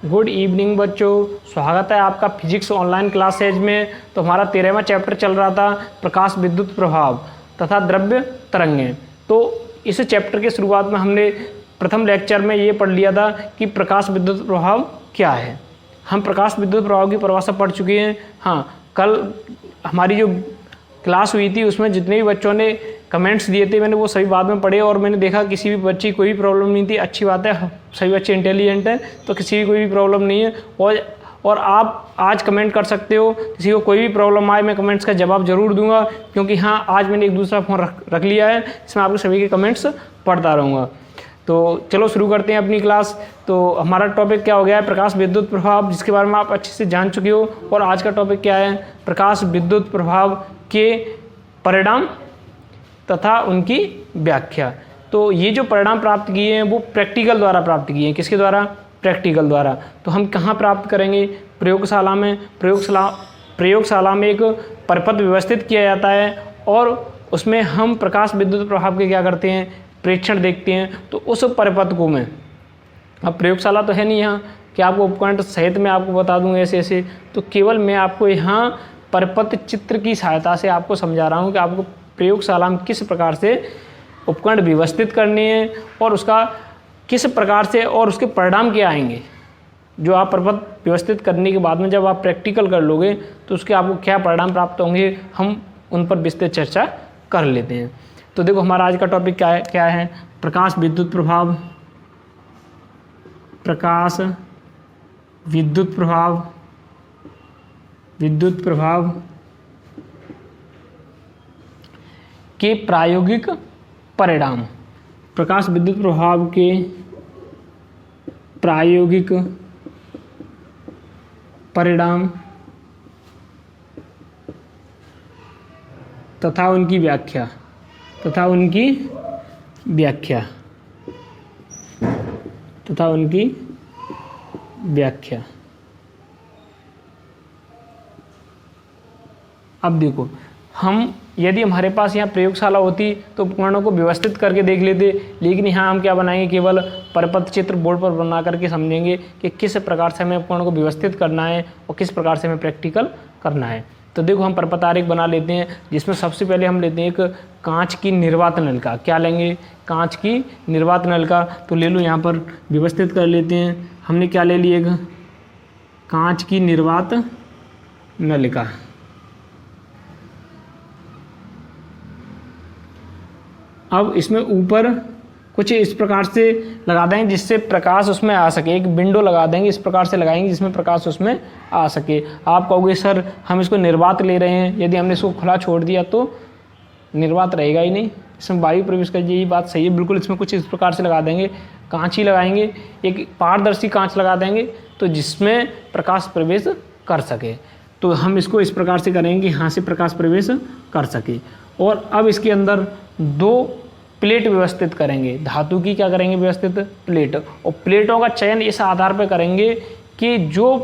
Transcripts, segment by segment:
Good evening बच्चों, स्वागत है आपका फिजिक्स ऑनलाइन क्लासेज में। तो हमारा 13वां चैप्टर चल रहा था प्रकाश विद्युत प्रभाव तथा द्रव्य तरंगें। तो इस चैप्टर के शुरुआत में हमने प्रथम लेक्चर में ये पढ़ लिया था कि प्रकाश विद्युत प्रभाव क्या है। हम प्रकाश विद्युत प्रभाव की परिभाषा पढ़ चुके हैं। हाँ, कल हमारी जो क्लास हुई थी उसमें जितने भी बच्चों ने कमेंट्स दिए थे मैंने वो सभी बाद में पढ़े और मैंने देखा किसी भी बच्चे की कोई भी प्रॉब्लम नहीं थी। अच्छी बात है, सभी बच्चे इंटेलिजेंट हैं तो किसी की कोई भी प्रॉब्लम नहीं है। और आप आज कमेंट कर सकते हो, किसी को कोई भी प्रॉब्लम आए मैं कमेंट्स का जवाब जरूर दूंगा, क्योंकि हाँ आज मैंने एक दूसरा फ़ोन रख लिया है, इसमें आपके सभी के कमेंट्स पढ़ता रहूँगा। तो चलो शुरू करते हैं अपनी क्लास। तो हमारा टॉपिक क्या हो गया है, प्रकाश विद्युत प्रभाव, जिसके बारे में आप अच्छे से जान चुके हो। और आज का टॉपिक क्या है, प्रकाश विद्युत प्रभाव के परिणाम तथा उनकी व्याख्या। तो ये जो परिणाम प्राप्त किए हैं वो प्रैक्टिकल द्वारा प्राप्त किए हैं। किसके द्वारा? प्रैक्टिकल द्वारा। तो हम कहाँ प्राप्त करेंगे? प्रयोगशाला में। प्रयोगशाला में एक परिपथ व्यवस्थित किया जाता है और उसमें हम प्रकाश विद्युत प्रभाव के क्या करते हैं, प्रेक्षण देखते हैं। तो उस परिपथ को मैं, अब प्रयोगशाला तो है नहीं यहाँ कि आपको उपकरण सहित मैं आपको बता दूँ ऐसे ऐसे, तो केवल मैं आपको यहाँ परिपथ चित्र की सहायता से आपको समझा रहा हूँ कि आपको प्रयोगशाला में किस प्रकार से उपकरण व्यवस्थित करने हैं और उसका किस प्रकार से और उसके परिणाम क्या आएंगे। जो आप परिपथ व्यवस्थित करने के बाद में जब आप प्रैक्टिकल कर लोगे तो उसके आपको क्या परिणाम प्राप्त होंगे, हम उन पर विस्तृत चर्चा कर लेते हैं। तो देखो हमारा आज का टॉपिक क्या है, प्रकाश विद्युत प्रभाव। प्रकाश विद्युत प्रभाव के प्रायोगिक परिणाम। प्रकाश विद्युत प्रभाव के प्रायोगिक परिणाम तथा उनकी व्याख्या। अब देखो, हम यदि हमारे पास यहाँ प्रयोगशाला होती तो उपकरणों को व्यवस्थित करके देख लेते, लेकिन यहाँ हम क्या बनाएंगे, केवल परिपथ चित्र बोर्ड पर बना करके समझेंगे कि किस प्रकार से हमें उपकरणों को व्यवस्थित करना है और किस प्रकार से हमें प्रैक्टिकल करना है। तो देखो हम परिपथ आरेख बना लेते हैं, जिसमें सबसे पहले हम लेते हैं एक कांच की निर्वात नलिका। क्या लेंगे? कांच की निर्वात नलिका। तो ले लो, यहाँ पर व्यवस्थित कर लेते हैं। हमने क्या ले लिया, एक कांच की निर्वात नलिका। अब इसमें ऊपर कुछ इस प्रकार से लगा देंगे जिससे प्रकाश उसमें आ सके। एक विंडो लगा देंगे, इस प्रकार से लगाएंगे जिसमें प्रकाश उसमें आ सके। आप कहोगे सर हम इसको निर्वात ले रहे हैं, यदि हमने इसको खुला छोड़ दिया तो निर्वात रहेगा ही नहीं, इसमें वायु प्रवेश कर। यही बात सही है बिल्कुल। इसमें कुछ इस प्रकार से लगा देंगे, कांच ही लगाएंगे, एक पारदर्शी कांच लगा देंगे तो जिसमें प्रकाश प्रवेश कर सके। तो हम इसको इस प्रकार से करेंगे, यहाँ से प्रकाश प्रवेश कर सके। और अब इसके अंदर दो प्लेट व्यवस्थित करेंगे, धातु की क्या करेंगे, व्यवस्थित प्लेट। और प्लेटों का चयन इस आधार पर करेंगे कि जो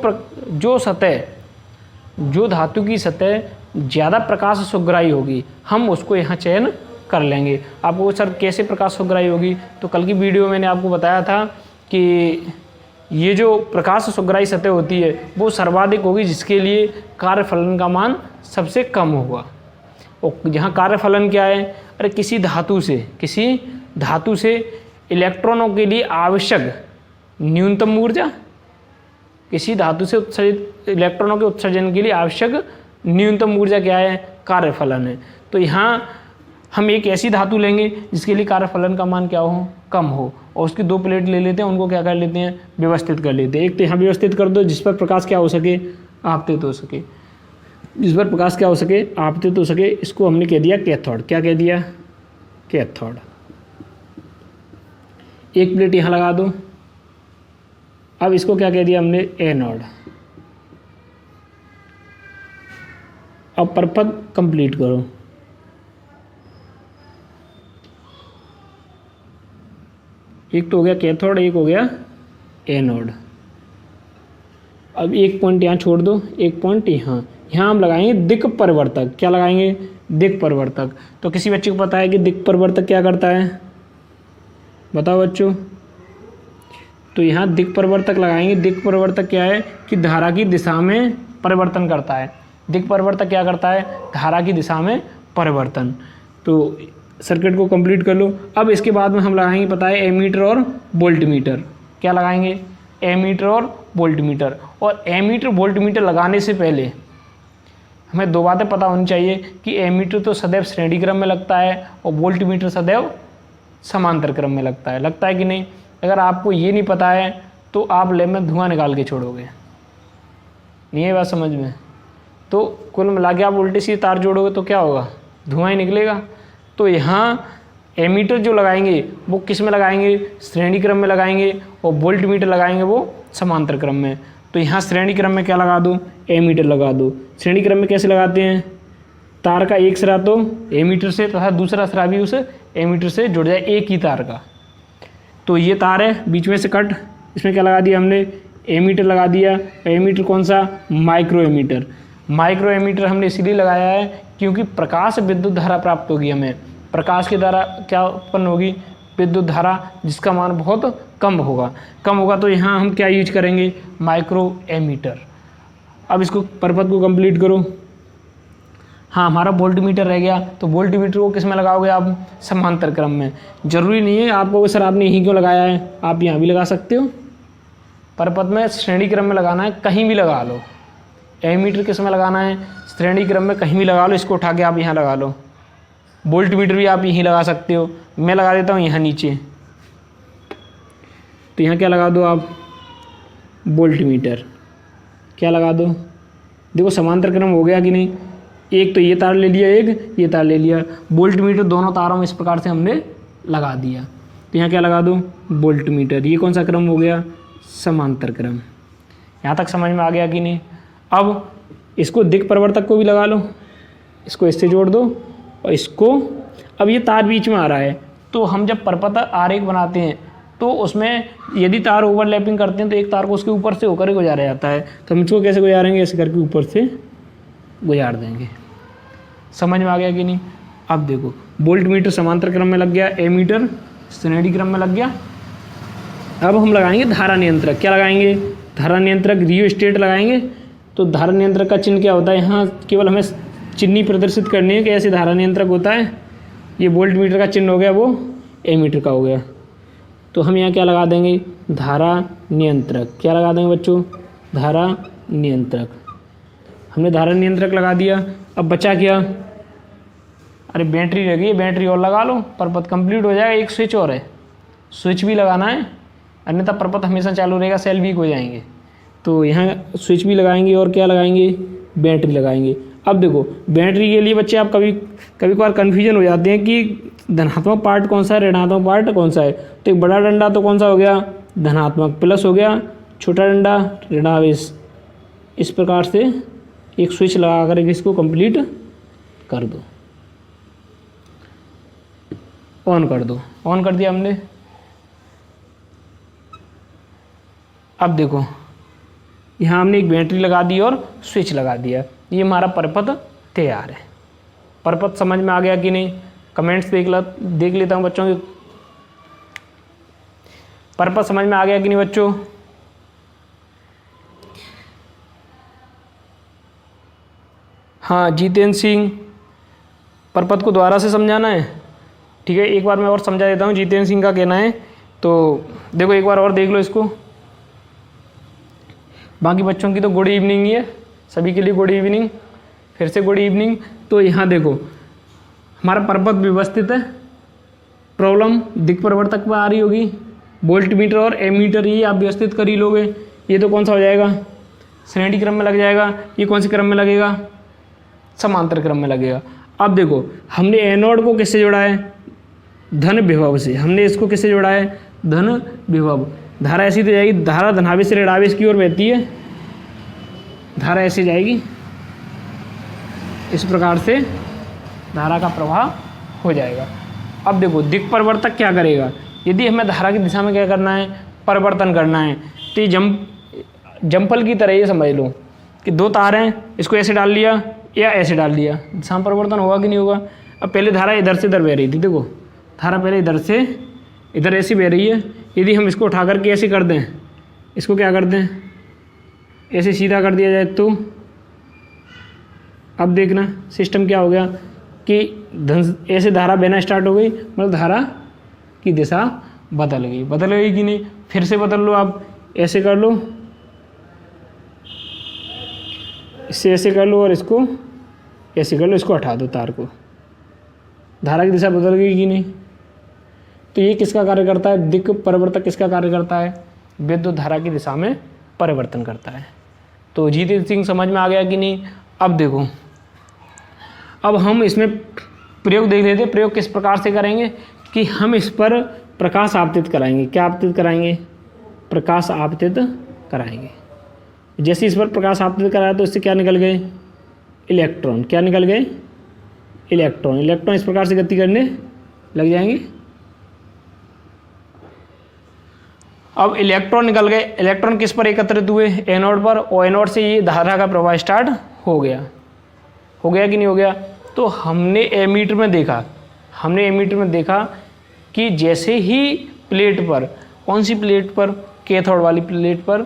धातु की सतह ज़्यादा प्रकाश सुग्राही होगी हम उसको यहाँ चयन कर लेंगे। आपको सर कैसे प्रकाश सुग्राही होगी, तो कल की वीडियो में मैंने आपको बताया था कि ये जो प्रकाश सुग्राही सतह होती है वो सर्वाधिक होगी जिसके लिए कार्यफलन का मान सबसे कम होगा। और यहाँ कार्यफलन क्या है, अरे किसी धातु से इलेक्ट्रॉनों के लिए आवश्यक न्यूनतम ऊर्जा, किसी धातु से उत्सर्जित इलेक्ट्रॉनों के उत्सर्जन के लिए आवश्यक न्यूनतम ऊर्जा क्या है, कार्यफलन है। तो यहाँ हम एक ऐसी धातु लेंगे जिसके लिए कार्यफलन का मान क्या हो, कम हो, और उसकी दो प्लेट ले लेते हैं, उनको क्या कर लेते हैं, व्यवस्थित कर लेते हैं। एक तो यहाँ व्यवस्थित कर दो जिस पर प्रकाश क्या हो सके, आपतित हो सके, आपतित हो सके। इसको हमने कह दिया कैथोड। क्या कह दिया, कैथोड। एक प्लेट यहाँ लगा दो। अब इसको क्या कह दिया हमने, एनोड। अब परिपथ कंप्लीट करो। एक तो हो गया कैथोड, एक हो गया एनोड। अब एक पॉइंट यहाँ छोड़ दो, एक पॉइंट यहाँ हम लगाएंगे दिक् परिवर्तक। क्या लगाएंगे, दिक् परिवर्तक। तो किसी बच्चे को पता है कि दिक् परिवर्तक क्या करता है, बताओ बच्चों। तो यहाँ दिक् परिवर्तक लगाएंगे। दिक् परिवर्तक क्या है कि धारा की दिशा में परिवर्तन करता है। दिक् परिवर्तक क्या करता है, धारा की दिशा में परिवर्तन। तो सर्किट को कंप्लीट कर लो। अब इसके बाद में हम लगाएंगे, पता है, एमीटर और वोल्टमीटर। क्या लगाएंगे, एमीटर और वोल्टमीटर। और एमीटर वोल्टमीटर लगाने से पहले हमें दो बातें पता होनी चाहिए कि एमीटर तो सदैव श्रेणी क्रम में लगता है और वोल्टमीटर सदैव समांतर क्रम में लगता है। लगता है कि नहीं? अगर आपको ये नहीं पता है तो आप लैब में धुआं निकाल के छोड़ोगे। नहीं है बात समझ में? तो कुल मिला के आप उल्टी सीधी तार जोड़ोगे तो क्या होगा, धुआं ही निकलेगा। तो यहाँ एमीटर जो लगाएंगे वो किस में लगाएंगे, श्रेणी क्रम में लगाएंगे, और वोल्टमीटर लगाएंगे वो समांतर क्रम में। तो यहाँ श्रेणी क्रम में क्या लगा दो, एमीटर लगा दो। श्रेणी क्रम में कैसे लगाते हैं, तार का एक सिरा तो एमीटर से तथा दूसरा सिरा भी उस एमीटर से जुड़ जाए, एक ही तार का। तो ये तार है बीच में से कट, इसमें क्या लगा दिया हमने, एमीटर लगा दिया। एमीटर कौन सा, माइक्रो एमीटर। माइक्रो एमीटर हमने इसीलिए लगाया है क्योंकि प्रकाश विद्युत धारा प्राप्त होगी हमें। प्रकाश की धारा क्या उत्पन्न होगी, विद्युत धारा, जिसका मान बहुत कम होगा। तो यहाँ हम क्या यूज करेंगे, माइक्रो एमीटर। अब इसको परपथ को कंप्लीट करो। हाँ, हमारा वोल्टमीटर रह गया, तो वोल्टमीटर को किस में लगाओगे आप, समांतर क्रम में। जरूरी नहीं है आपको सर आपने यहीं क्यों लगाया है, आप यहाँ भी लगा सकते हो। परपथ में श्रेणी क्रम में लगाना है, कहीं भी लगा लो। एमीटर किस में लगाना है, श्रेणी क्रम में कहीं भी लगा लो। इसको उठा के आप यहाँ लगा लो। वोल्टमीटर भी आप यहीं लगा सकते हो। मैं लगा देता हूँ यहाँ नीचे। तो यहाँ क्या लगा दो आप, वोल्टमीटर। क्या लगा दो, देखो समांतर क्रम हो गया कि नहीं। एक तो ये तार ले लिया, एक ये तार ले लिया। वोल्टमीटर दोनों तारों में इस प्रकार से हमने लगा दिया। तो यहाँ क्या लगा दो, वोल्टमीटर। ये कौन सा क्रम हो गया, समांतर क्रम। यहाँ तक समझ में आ गया कि नहीं। अब इसको दिक् परिवर्तक को भी लगा लो, इसको इससे जोड़ दो और इसको। अब ये तार बीच में आ रहा है, तो हम जब परपथ आरेख बनाते हैं तो उसमें यदि तार ओवरलैपिंग करते हैं तो एक तार को उसके ऊपर से होकर गुजारा जाता है। तो हम इसको कैसे गुजारेंगे, ऐसे करके ऊपर से गुजार देंगे। समझ में आ गया कि नहीं। अब देखो, वोल्टमीटर समांतर क्रम में लग गया, एमीटर श्रेणी क्रम में लग गया। अब हम लगाएंगे धारा नियंत्रक। क्या लगाएंगे, धारा नियंत्रक, रियोस्टेट लगाएंगे। तो धारा नियंत्रक का चिन्ह क्या होता है, यहाँ केवल हमें चिन्ह प्रदर्शित करनी है कि ऐसे धारा नियंत्रक होता है। ये वोल्टमीटर का चिन्ह हो गया, वो एमीटर का हो गया। तो हम यहाँ क्या लगा देंगे, धारा नियंत्रक। क्या लगा देंगे बच्चों, धारा नियंत्रक। हमने धारा नियंत्रक लगा दिया। अब बचा क्या, अरे बैटरी रह गई, बैटरी और लगा लो, परपथ कंप्लीट हो जाएगा। एक स्विच और है, स्विच भी लगाना है, अन्यथा परपथ हमेशा चालू रहेगा, सेल वीक हो जाएंगे। तो यहाँ स्विच भी लगाएंगे और क्या लगाएंगे, बैटरी लगाएंगे। अब देखो, बैटरी के लिए बच्चे आप कभी कभार कन्फ्यूजन हो जाते हैं कि धनात्मक पार्ट कौन सा है, ऋणात्मक पार्ट कौन सा है। तो एक बड़ा डंडा तो कौन सा हो गया, धनात्मक, प्लस हो गया छोटा डंडा ऋणावेश। इस प्रकार से एक स्विच लगा कर इसको कंप्लीट कर दो, ऑन कर दो। ऑन कर दिया हमने। अब देखो, यहाँ हमने एक बैटरी लगा दी और स्विच लगा दिया। ये हमारा परपथ तैयार है। परपथ समझ में आ गया कि नहीं, कमेंट्स देख लेता हूँ बच्चों के। परपथ समझ में आ गया कि नहीं बच्चों। हाँ, जितेंद्र सिंह, परपथ को दोबारा से समझाना है, ठीक है। एक बार मैं और समझा देता हूँ। जितेंद्र सिंह का कहना है, तो देखो एक बार और देख लो इसको। बाकी बच्चों की तो गुड इवनिंग ही है, सभी के लिए गुड इवनिंग, फिर से गुड इवनिंग। तो यहाँ देखो, हमारा परपथ व्यवस्थित है। प्रॉब्लम दिक् परिवर्तक पर आ रही होगी, वोल्टमीटर और एमीटर ये आप व्यवस्थित कर ही लोगे। ये तो कौन सा हो जाएगा, श्रेणी क्रम में लग जाएगा। ये कौन से क्रम में लगेगा, समांतर क्रम में लगेगा। अब देखो, हमने एनोड को किससे जोड़ा है, धन विभव से। हमने इसको किससे जोड़ा है, धन विभव। धारा ऐसी तो जाएगी, धारा धनावेश से ऋणावेश की ओर बहती है, धारा ऐसी जाएगी। इस प्रकार से धारा का प्रवाह हो जाएगा। अब देखो, दिक् परिवर्तक क्या करेगा, यदि हमें धारा की दिशा में क्या करना है, परिवर्तन करना है, तो ये जम्पल की तरह ये समझ लो कि दो तार हैं, इसको ऐसे डाल लिया या ऐसे डाल दिया, दिशा परिवर्तन होगा कि नहीं होगा। अब पहले धारा इधर से इधर बह रही थी, देखो धारा पहले इधर से इधर ऐसी बह रही है, यदि हम इसको उठा करके ऐसे कर दें, इसको क्या कर दें, ऐसे सीधा कर दिया जाए तो अब देखना सिस्टम क्या हो गया कि ऐसे धारा बहना स्टार्ट हो गई, मतलब धारा की दिशा बदल गई कि नहीं। फिर से बदल लो आप, ऐसे कर लो, इससे ऐसे कर लो और इसको ऐसे कर लो, इसको हटा दो तार को, धारा की दिशा बदल गई कि नहीं। तो ये किसका कार्य करता है, दिक् परिवर्तक किसका कार्य करता है, विद्युत धारा की दिशा में परिवर्तन करता है। तो जीत सिंह समझ में आ गया कि नहीं। अब देखो, अब हम इसमें प्रयोग देख लेते हैं। प्रयोग किस प्रकार से करेंगे कि हम इस पर प्रकाश आपतित कराएंगे। क्या आपतित कराएंगे, प्रकाश आपतित कराएंगे। जैसे इस पर प्रकाश आपतित कराया तो इससे क्या निकल गए, इलेक्ट्रॉन। क्या निकल गए, इलेक्ट्रॉन। इलेक्ट्रॉन इस प्रकार से गति करने लग जाएंगे। अब इलेक्ट्रॉन निकल गए, इलेक्ट्रॉन किस पर एकत्रित हुए, एनोड पर, और एनोड से ये धारा का प्रवाह स्टार्ट हो गया कि नहीं हो गया। तो हमने एमीटर में देखा कि जैसे ही प्लेट पर, कौन सी प्लेट पर, कैथोड वाली प्लेट पर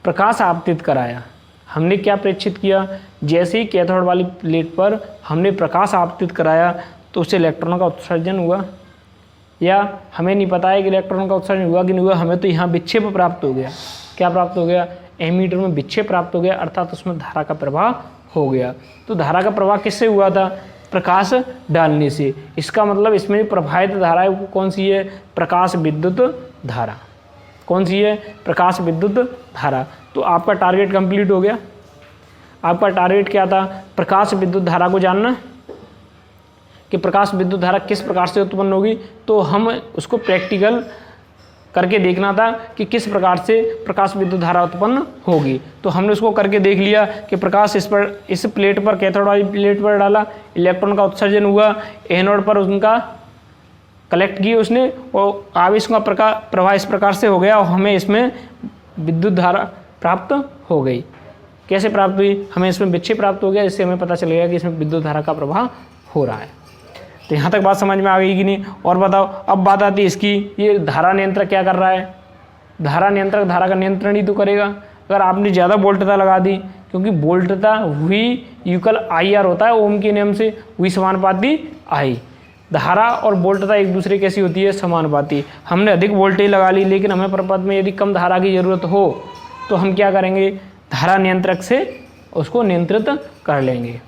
प्रकाश आपतित कराया, हमने क्या प्रेक्षित किया, जैसे ही कैथोड वाली प्लेट पर हमने प्रकाश आपतित कराया तो उससे इलेक्ट्रॉनों का उत्सर्जन हुआ, या हमें नहीं पता है कि इलेक्ट्रॉन का उत्सर्जन हुआ कि नहीं हुआ, हमें तो यहाँ विक्षेप प्राप्त हो गया। क्या प्राप्त हो गया, एमीटर में विक्षेप प्राप्त हो गया, अर्थात उसमें धारा का प्रवाह हो गया। तो धारा का प्रवाह किससे हुआ था, प्रकाश डालने से। इसका मतलब इसमें प्रवाहित धारा है वो कौन सी है, प्रकाश विद्युत धारा। कौन सी है, प्रकाश विद्युत धारा। तो आपका टारगेट कंप्लीट हो गया। आपका टारगेट क्या था, प्रकाश विद्युत धारा को जानना कि प्रकाश विद्युत धारा किस प्रकार से उत्पन्न होगी। तो हम उसको प्रैक्टिकल करके देखना था कि किस प्रकार से प्रकाश विद्युत धारा उत्पन्न होगी। तो हमने उसको करके देख लिया कि प्रकाश इस प्लेट पर, कैथोड वाली प्लेट पर डाला, इलेक्ट्रॉन का उत्सर्जन हुआ, एनोड पर उनका कलेक्ट किए उसने, और आवेश का प्रवाह इस प्रकार से हो गया और हमें इसमें विद्युत धारा प्राप्त हो गई। कैसे प्राप्त हुई, हमें इसमें विक्षेप प्राप्त हो गया, जिससे हमें पता चल गया कि इसमें विद्युत धारा का प्रवाह हो रहा है। तो यहाँ तक बात समझ में आ गई कि नहीं। और बताओ, अब बात आती है इसकी, ये धारा नियंत्रक क्या कर रहा है, धारा नियंत्रक धारा का नियंत्रण ही तो करेगा। अगर आपने ज़्यादा वोल्टता लगा दी, क्योंकि वोल्टता हुई इक्वल IR होता है ओम के नियम से, हुई समानुपाती आई। धारा और वोल्टता एक दूसरे कैसी होती है, समानुपाती। हमने अधिक वोल्टेज लगा ली, लेकिन हमें प्रपथ में यदि कम धारा की ज़रूरत हो तो हम क्या करेंगे, धारा नियंत्रक से उसको नियंत्रित कर लेंगे।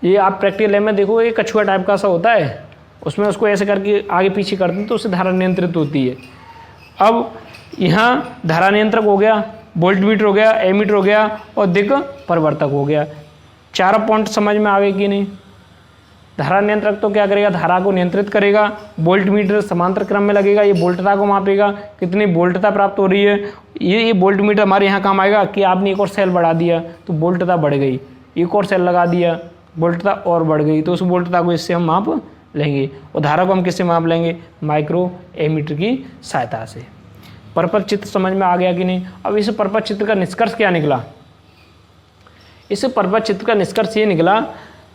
ये आप प्रैक्टिकल लैब में देखो, एक कछुआ टाइप का सा होता है, उसमें उसको ऐसे करके आगे पीछे करते हैं तो उससे धारा नियंत्रित होती है। अब यहाँ धारा नियंत्रक हो गया, वोल्टमीटर हो गया, एमीटर हो गया और दिक् परिवर्तक हो गया। चारों पॉइंट समझ में आ गए कि नहीं। धारा नियंत्रक तो क्या करेगा, धारा को नियंत्रित करेगा। वोल्टमीटर समांतर क्रम में लगेगा, ये वोल्टता को मापेगा, कितनी वोल्टता प्राप्त हो रही है। ये वोल्टमीटर हमारे यहाँ काम आएगा कि आपने एक और सेल बढ़ा दिया तो वोल्टता बढ़ गई, एक और सेल लगा दिया वोल्टता और बढ़ गई, तो उस वोल्टता को इससे हम माप लेंगे। और धारा को हम किससे माप लेंगे, माइक्रो एमीटर की सहायता से। परपथ चित्र समझ में आ गया कि नहीं। अब इस परपथ चित्र का निष्कर्ष क्या निकला, इस परपथ चित्र का निष्कर्ष ये निकला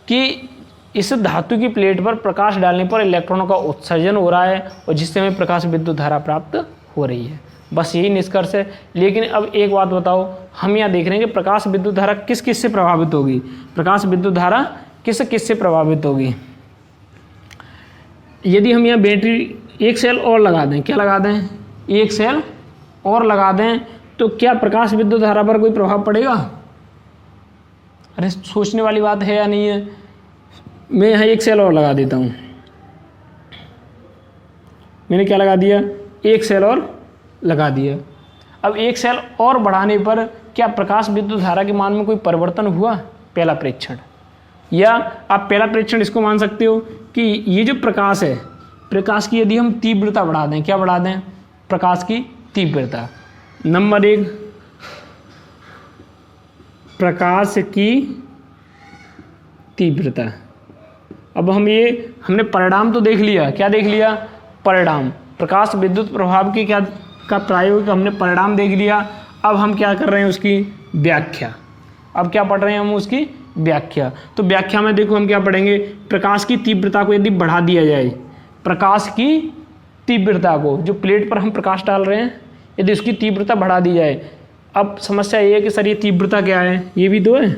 कि इस धातु की प्लेट पर प्रकाश डालने पर इलेक्ट्रॉनों का उत्सर्जन हो रहा है और जिससे हमें प्रकाश विद्युत धारा प्राप्त हो रही है। बस यही निष्कर्ष है। लेकिन अब एक बात बताओ, हम यहाँ देख रहे हैं कि प्रकाश विद्युत धारा किस किस से प्रभावित होगी, प्रकाश विद्युत धारा किस किस से प्रभावित होगी। यदि हम यहाँ बैटरी एक सेल और लगा दें, क्या लगा दें, एक सेल और लगा दें, तो क्या प्रकाश विद्युत धारा पर कोई प्रभाव पड़ेगा। अरे सोचने वाली बात है या नहीं है। मैं यहाँ एक सेल और लगा देता हूँ, मैंने क्या लगा दिया, एक सेल और लगा दिया। अब एक सेल और बढ़ाने पर क्या प्रकाश विद्युत धारा के मान में कोई परिवर्तन हुआ, पहला प्रेक्षण। या आप पहला प्रेक्षण इसको मान सकते हो कि ये जो प्रकाश है, प्रकाश की यदि हम तीव्रता बढ़ा दें, क्या बढ़ा दें, प्रकाश की तीव्रता। नंबर 1, प्रकाश की तीव्रता। अब हमने परिणाम तो देख लिया, क्या देख लिया, परिणाम, प्रकाश विद्युत प्रभाव की क्या का प्रायोगिक हमने परिणाम देख लिया। अब हम क्या कर रहे हैं, उसकी व्याख्या। अब क्या पढ़ रहे हैं हम, उसकी व्याख्या। तो व्याख्या में देखो हम क्या पढ़ेंगे, प्रकाश की तीव्रता को यदि बढ़ा दिया जाए, प्रकाश की तीव्रता को, जो प्लेट पर हम प्रकाश डाल रहे हैं, यदि उसकी तीव्रता बढ़ा दी जाए। अब समस्या ये है कि सर ये तीव्रता क्या है, ये भी तो है,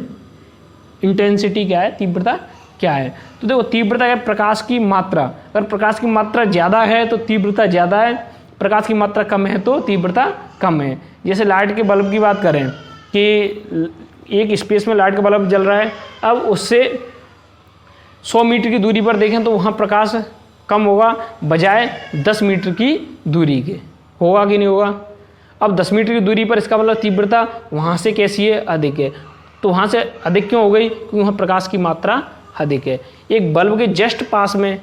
इंटेंसिटी क्या है, तीव्रता क्या है। तो देखो तीव्रता है प्रकाश की मात्रा, अगर प्रकाश की मात्रा ज़्यादा है तो तीव्रता ज़्यादा है, प्रकाश की मात्रा कम है तो तीव्रता कम है। जैसे लाइट के बल्ब की बात करें कि एक स्पेस में लाइट का बल्ब जल रहा है, अब उससे 100 मीटर की दूरी पर देखें तो वहाँ प्रकाश कम होगा बजाय 10 मीटर की दूरी के, होगा कि नहीं होगा। अब 10 मीटर की दूरी पर इसका मतलब तीव्रता वहाँ से कैसी है, अधिक है। तो वहाँ से अधिक क्यों हो गई, क्योंकि वहाँ प्रकाश की मात्रा अधिक है। एक बल्ब के जस्ट पास में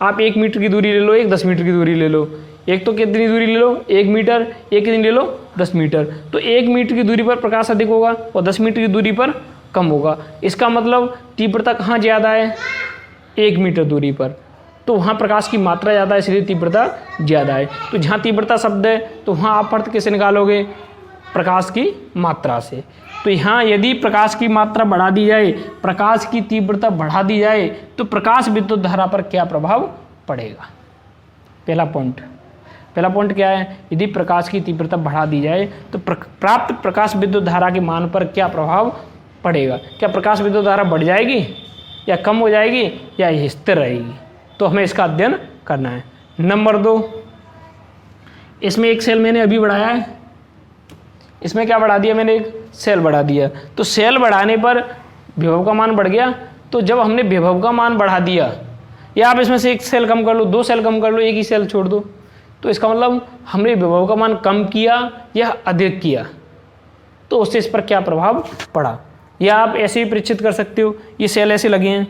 आप 1 मीटर की दूरी ले लो, एक 10 मीटर की दूरी ले लो, एक तो कितनी दूरी ले लो, 1 मीटर, एक कितनी ले लो, 10 मीटर। तो 1 मीटर की दूरी पर प्रकाश अधिक होगा और 10 मीटर की दूरी पर कम होगा। इसका मतलब तीव्रता कहाँ ज़्यादा है, 1 मीटर दूरी पर, तो वहाँ प्रकाश की मात्रा ज़्यादा है, इसलिए तीव्रता ज़्यादा है। तो जहाँ तीव्रता शब्द है तो वहाँ आप अर्थ कैसे निकालोगे, प्रकाश की मात्रा से। तो यहाँ यदि प्रकाश की मात्रा बढ़ा दी जाए, प्रकाश की तीव्रता बढ़ा दी जाए, तो प्रकाश विद्युत धारा पर क्या प्रभाव पड़ेगा। पहला पॉइंट क्या है, यदि प्रकाश की तीव्रता बढ़ा दी जाए तो प्राप्त प्रकाश विद्युत धारा के मान पर क्या प्रभाव पड़ेगा। क्या प्रकाश विद्युत धारा बढ़ जाएगी या कम हो जाएगी या स्थिर रहेगी, तो हमें इसका अध्ययन करना है। नंबर 2, इसमें एक सेल मैंने अभी बढ़ाया है, इसमें क्या बढ़ा दिया मैंने, एक सेल बढ़ा दिया। तो सेल बढ़ाने पर विभव का मान बढ़ गया। तो जब हमने विभव का मान बढ़ा दिया, या आप इसमें से एक सेल कम कर लो, 2 सेल कम कर लो, एक ही सेल छोड़ दो, तो इसका मतलब हमने विभव का मान कम किया या अधिक किया, तो उससे इस पर क्या प्रभाव पड़ा। या आप ऐसे ही परीक्षित कर सकते हो, ये सेल ऐसे लगे हैं,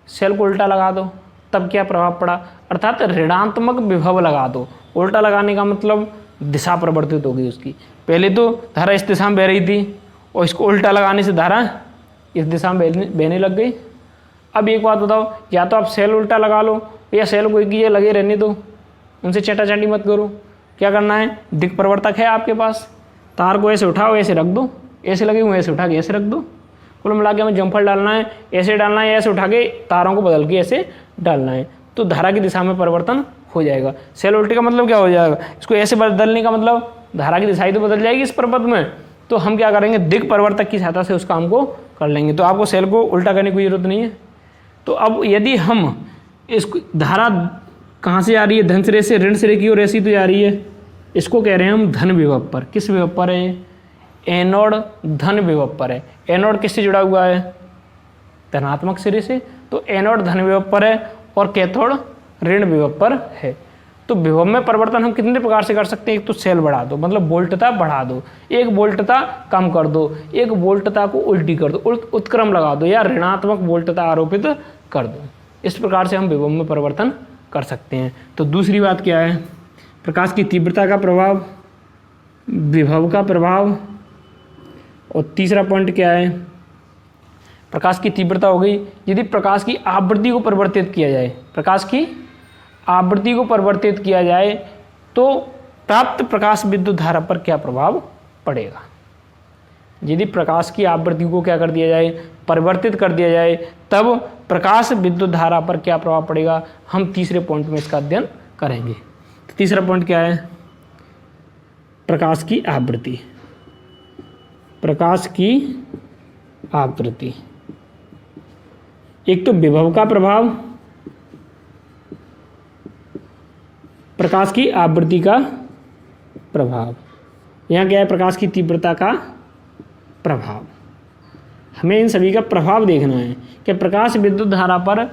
सेल को उल्टा लगा दो, तब क्या प्रभाव पड़ा, अर्थात ऋणात्मक विभव लगा दो। उल्टा लगाने का मतलब दिशा परिवर्तित होगी उसकी। पहले तो धारा इस दिशा में बह रही थी और इसको उल्टा लगाने से धारा इस दिशा में बहने लग गई। अब एक बात बताओ, या तो आप सेल उल्टा लगा लो या सेल को एक ही लगे रहने दो, उनसे चटाचाटी मत करो। क्या करना है, दिक् परिवर्तक है आपके पास, तार को ऐसे उठाओ, ऐसे रख दो, ऐसे लगे हुए ऐसे उठा के ऐसे रख दो। कुल मिला के हमें जम्फर डालना है, ऐसे डालना है, ऐसे उठा के तारों को बदल के ऐसे डालना है, तो धारा की दिशा में परिवर्तन हो जाएगा। सेल उल्टे का मतलब क्या हो जाएगा, इसको ऐसे बदलने का मतलब धारा की दिशा ही तो बदल जाएगी इस प्रपथ में। तो हम क्या करेंगे, दिक् परिवर्तक की सहायता से उस काम को कर लेंगे। तो आपको सेल को उल्टा करने की जरूरत नहीं है। तो अब यदि हम इसको, धारा कहाँ से आ रही है, धन सिरे से ऋण सिरे की ओर ऐसी तो जा रही है, इसको कह रहे हैं हम धन विभव पर। किस विभव पर है, एनोड धन विभव पर है। एनोड किससे जुड़ा हुआ है, धनात्मक सिरे से, तो एनोड धन विभव पर है और कैथोड ऋण विभव पर है। तो विभव में परिवर्तन हम कितने प्रकार से कर सकते हैं, एक तो सेल बढ़ा दो, मतलब वोल्टता बढ़ा दो, एक वोल्टता कम कर दो, एक वोल्टता को उल्टी कर दो, उत्क्रम लगा दो, या ऋणात्मक वोल्टता आरोपित कर दो। इस प्रकार से हम विभव में परिवर्तन कर सकते हैं। तो दूसरी बात क्या है, प्रकाश की तीव्रता का प्रभाव, विभव का प्रभाव, और तीसरा पॉइंट क्या है, प्रकाश की तीव्रता हो गई। यदि प्रकाश की आवृत्ति को परिवर्तित किया जाए, प्रकाश की आवृत्ति को परिवर्तित किया जाए तो प्राप्त प्रकाश विद्युत धारा पर क्या प्रभाव पड़ेगा। यदि प्रकाश की आवृत्ति को क्या कर दिया जाए, परिवर्तित कर दिया जाए, तब प्रकाश विद्युत धारा पर क्या प्रभाव पड़ेगा, हम तीसरे पॉइंट में इसका अध्ययन करेंगे। तो तीसरा पॉइंट क्या है, प्रकाश की आवृत्ति। प्रकाश की आवृत्ति, एक तो विभव का प्रभाव, प्रकाश की आवृत्ति का प्रभाव, यहाँ क्या है, प्रकाश की तीव्रता का प्रभाव। हमें इन सभी का प्रभाव देखना है कि प्रकाश विद्युत धारा पर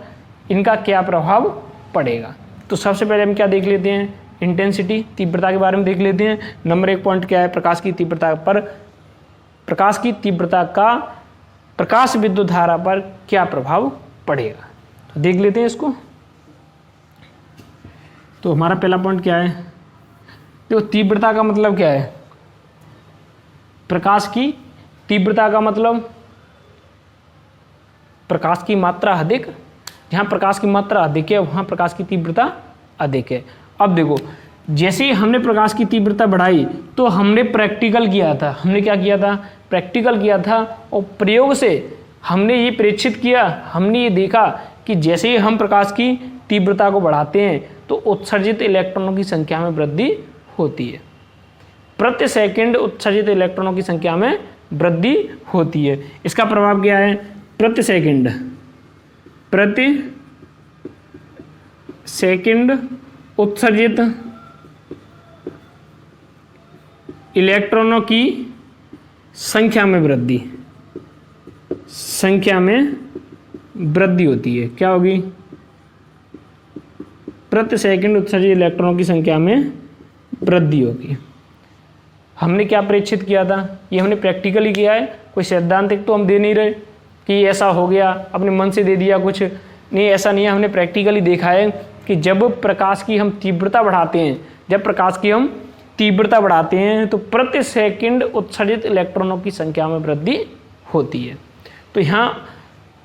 इनका क्या प्रभाव पड़ेगा। तो सबसे पहले हम क्या देख लेते हैं, इंटेंसिटी, तीव्रता के बारे में देख लेते हैं। नंबर 1 पॉइंट क्या है, प्रकाश की तीव्रता पर, प्रकाश की तीव्रता का प्रकाश विद्युत धारा पर क्या प्रभाव पड़ेगा, तो देख लेते हैं इसको। तो हमारा पहला पॉइंट क्या है, देखो तीव्रता का मतलब क्या है, प्रकाश की तीव्रता का मतलब प्रकाश की मात्रा अधिक, जहाँ प्रकाश की मात्रा अधिक है वहाँ प्रकाश की तीव्रता अधिक है। अब देखो, जैसे ही हमने प्रकाश की तीव्रता बढ़ाई तो हमने प्रैक्टिकल किया था, हमने क्या किया था, प्रैक्टिकल किया था, और प्रयोग से हमने ये प्रेक्षित किया, हमने ये देखा कि जैसे ही हम प्रकाश की तीव्रता को बढ़ाते हैं तो तो उत्सर्जित इलेक्ट्रॉनों की संख्या में वृद्धि होती है। प्रति सेकंड उत्सर्जित इलेक्ट्रॉनों की संख्या में वृद्धि होती है। इसका प्रभाव क्या है? प्रति सेकंड उत्सर्जित इलेक्ट्रॉनों की संख्या में वृद्धि होती है। क्या होगी? प्रति सेकंड उत्सर्जित इलेक्ट्रॉनों की संख्या में वृद्धि होगी। हमने क्या प्रेक्षित किया था? ये हमने प्रैक्टिकली किया है, कोई सैद्धांतिक तो हम दे नहीं रहे कि ऐसा हो गया अपने मन से दे दिया कुछ नहीं, ऐसा नहीं है। हमने प्रैक्टिकली देखा है कि जब प्रकाश की हम तीव्रता बढ़ाते हैं तो प्रति सेकंड उत्सर्जित इलेक्ट्रॉनों की संख्या में वृद्धि होती है। तो यहाँ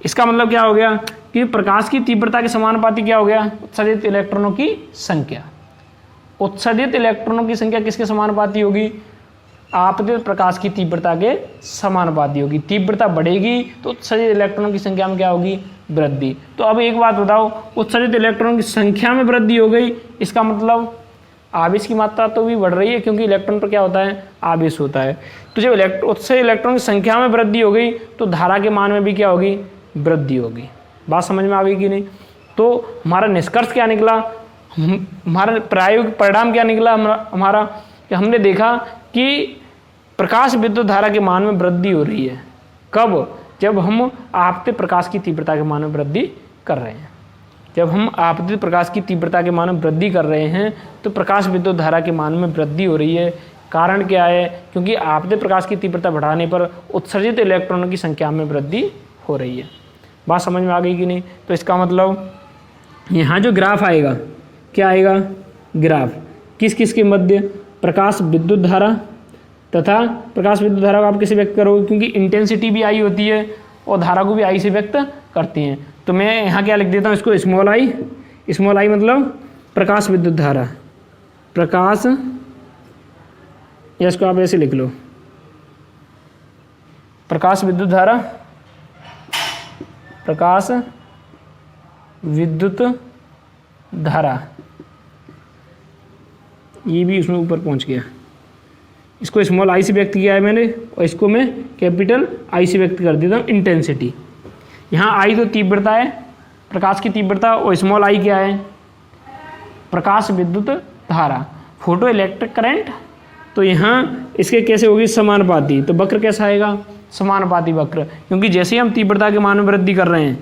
इसका मतलब क्या हो गया कि प्रकाश की तीव्रता के समानुपाती क्या हो गया? उत्सर्जित इलेक्ट्रॉनों की संख्या। उत्सर्जित इलेक्ट्रॉनों की संख्या किसके समानुपाती होगी? आपतित प्रकाश की तीव्रता के समानुपाती होगी। तीव्रता बढ़ेगी तो उत्सर्जित इलेक्ट्रॉनों की संख्या में क्या होगी? वृद्धि। तो अब एक बात बताओ, उत्सर्जित इलेक्ट्रॉनों की संख्या में वृद्धि हो गई, इसका मतलब आवेश की मात्रा तो भी बढ़ रही है, क्योंकि इलेक्ट्रॉन पर क्या होता है? आवेश होता है। तो जब उत्सर्जित इलेक्ट्रॉन की संख्या में वृद्धि हो गई तो धारा के मान में भी क्या होगी? वृद्धि होगी। बात समझ में आ गई कि नहीं? तो हमारा निष्कर्ष क्या निकला, हमारा प्रायोगिक परिणाम क्या निकला हमारा, कि हमने देखा कि प्रकाश विद्युत धारा के मान में वृद्धि हो रही है। कब? जब हम आपतित प्रकाश की तीव्रता के मान में वृद्धि कर रहे हैं। जब हम आपतित प्रकाश की तीव्रता के मान में वृद्धि कर रहे हैं तो प्रकाश विद्युत धारा के मान में वृद्धि हो रही है। कारण क्या है? क्योंकि आपतित प्रकाश की तीव्रता बढ़ाने पर उत्सर्जित इलेक्ट्रॉनों की संख्या में वृद्धि हो रही है। बात समझ में आ गई कि नहीं? तो इसका मतलब यहाँ जो ग्राफ आएगा, क्या आएगा? ग्राफ किस किस के मध्य? प्रकाश विद्युत धारा तथा प्रकाश विद्युत धारा को आप कैसे व्यक्त करोगे? क्योंकि इंटेंसिटी भी आई होती है और धारा को भी आई से व्यक्त करती हैं। तो मैं यहाँ क्या लिख देता हूँ इसको? स्मॉल आई मतलब प्रकाश विद्युत धारा, प्रकाश, या इसको आप ऐसे लिख लो, प्रकाश विद्युत धारा, प्रकाश विद्युत धारा, ये भी उसमें ऊपर पहुँच गया। इसको स्मॉल आई से व्यक्त किया है मैंने और इसको मैं कैपिटल आई से व्यक्त कर देता हूँ, इंटेंसिटी। यहाँ आई तो तीव्रता है, प्रकाश की तीव्रता, और स्मॉल आई क्या है? प्रकाश विद्युत धारा, फोटो इलेक्ट्रिक करंट। तो यहाँ इसके कैसे होगी? समानुपाती। तो वक्र कैसा आएगा? समानुपाती वक्र। क्योंकि जैसे ही हम तीव्रता के मान में वृद्धि कर रहे हैं,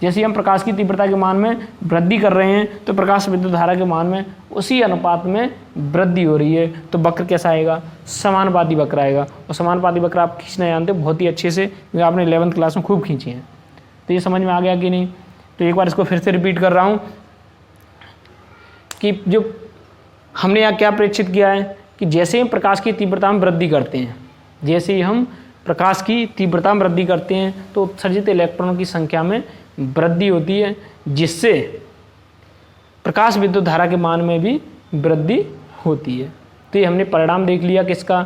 जैसे ही हम प्रकाश की तीव्रता के मान में वृद्धि कर रहे हैं तो प्रकाश विद्युत धारा के मान में उसी अनुपात में वृद्धि हो रही है। तो वक्र कैसा आएगा? समानुपाती वक्र आएगा। और समानुपाती वक्र आप खींचना जानते हो बहुत ही अच्छे से, क्योंकि आपने 11वीं क्लास में खूब खींची हैं। तो ये समझ में आ गया कि नहीं? तो एक बार इसको फिर से रिपीट कर रहा हूँ कि जो हमने यहाँ क्या प्रेक्षित किया है कि जैसे ही प्रकाश की तीव्रता में वृद्धि करते हैं, जैसे ही हम प्रकाश की तीव्रता में वृद्धि करते हैं तो उत्सर्जित इलेक्ट्रॉनों की संख्या में वृद्धि होती है, जिससे प्रकाश विद्युत धारा के मान में भी वृद्धि होती है। तो ये हमने परिणाम देख लिया किसका?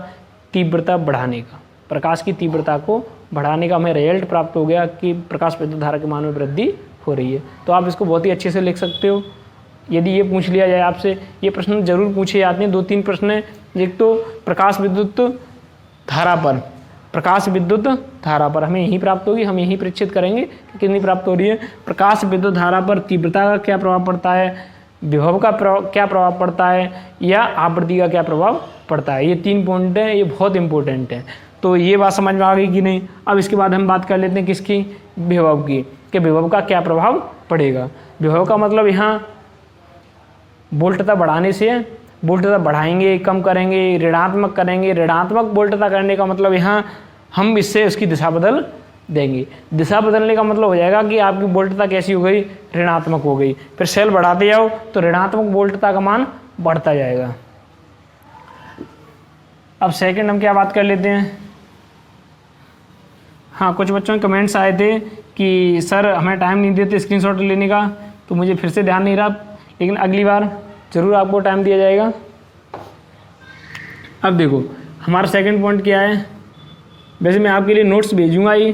तीव्रता बढ़ाने का। प्रकाश की तीव्रता को बढ़ाने का हमें रिजल्ट प्राप्त हो गया कि प्रकाश विद्युत धारा के मान में वृद्धि हो रही है। तो आप इसको बहुत ही अच्छे से लिख सकते हो। यदि ये पूछ लिया जाए आपसे, ये प्रश्न जरूर पूछे जाते हैं, 2-3 प्रश्न हैं। एक तो प्रकाश विद्युत धारा पर, प्रकाश विद्युत धारा पर हमें यही प्राप्त होगी, हम यही परीक्षित करेंगे कि कितनी प्राप्त हो रही है। प्रकाश विद्युत धारा पर तीव्रता का क्या प्रभाव पड़ता है, विभव का क्या प्रभाव पड़ता है, या आवृत्ति का क्या प्रभाव पड़ता है। ये 3 पॉइंट हैं, ये बहुत इंपॉर्टेंट है। तो ये बात समझ में आ गई कि नहीं? अब इसके बाद हम बात कर लेते हैं किसकी? विभव की, कि विभव का क्या प्रभाव पड़ेगा। विभव का मतलब यहाँ वोल्टता बढ़ाने से, वोल्टता बढ़ाएंगे, कम करेंगे, ऋणात्मक करेंगे। ऋणात्मक वोल्टता करने का मतलब यहाँ हम इससे उसकी दिशा बदल देंगे। दिशा बदलने का मतलब हो जाएगा कि आपकी वोल्टता कैसी हो गई? ऋणात्मक हो गई। फिर सेल बढ़ाते जाओ तो ऋणात्मक वोल्टता का मान बढ़ता जाएगा। अब सेकंड हम क्या बात कर लेते हैं? हाँ, कुछ बच्चों के कमेंट्स आए थे कि सर हमें टाइम नहीं देते स्क्रीनशॉट लेने का, तो मुझे फिर से ध्यान नहीं रहा, लेकिन अगली बार ज़रूर आपको टाइम दिया जाएगा। अब देखो हमारा सेकंड पॉइंट क्या है। वैसे मैं आपके लिए नोट्स भेजूंगा ही,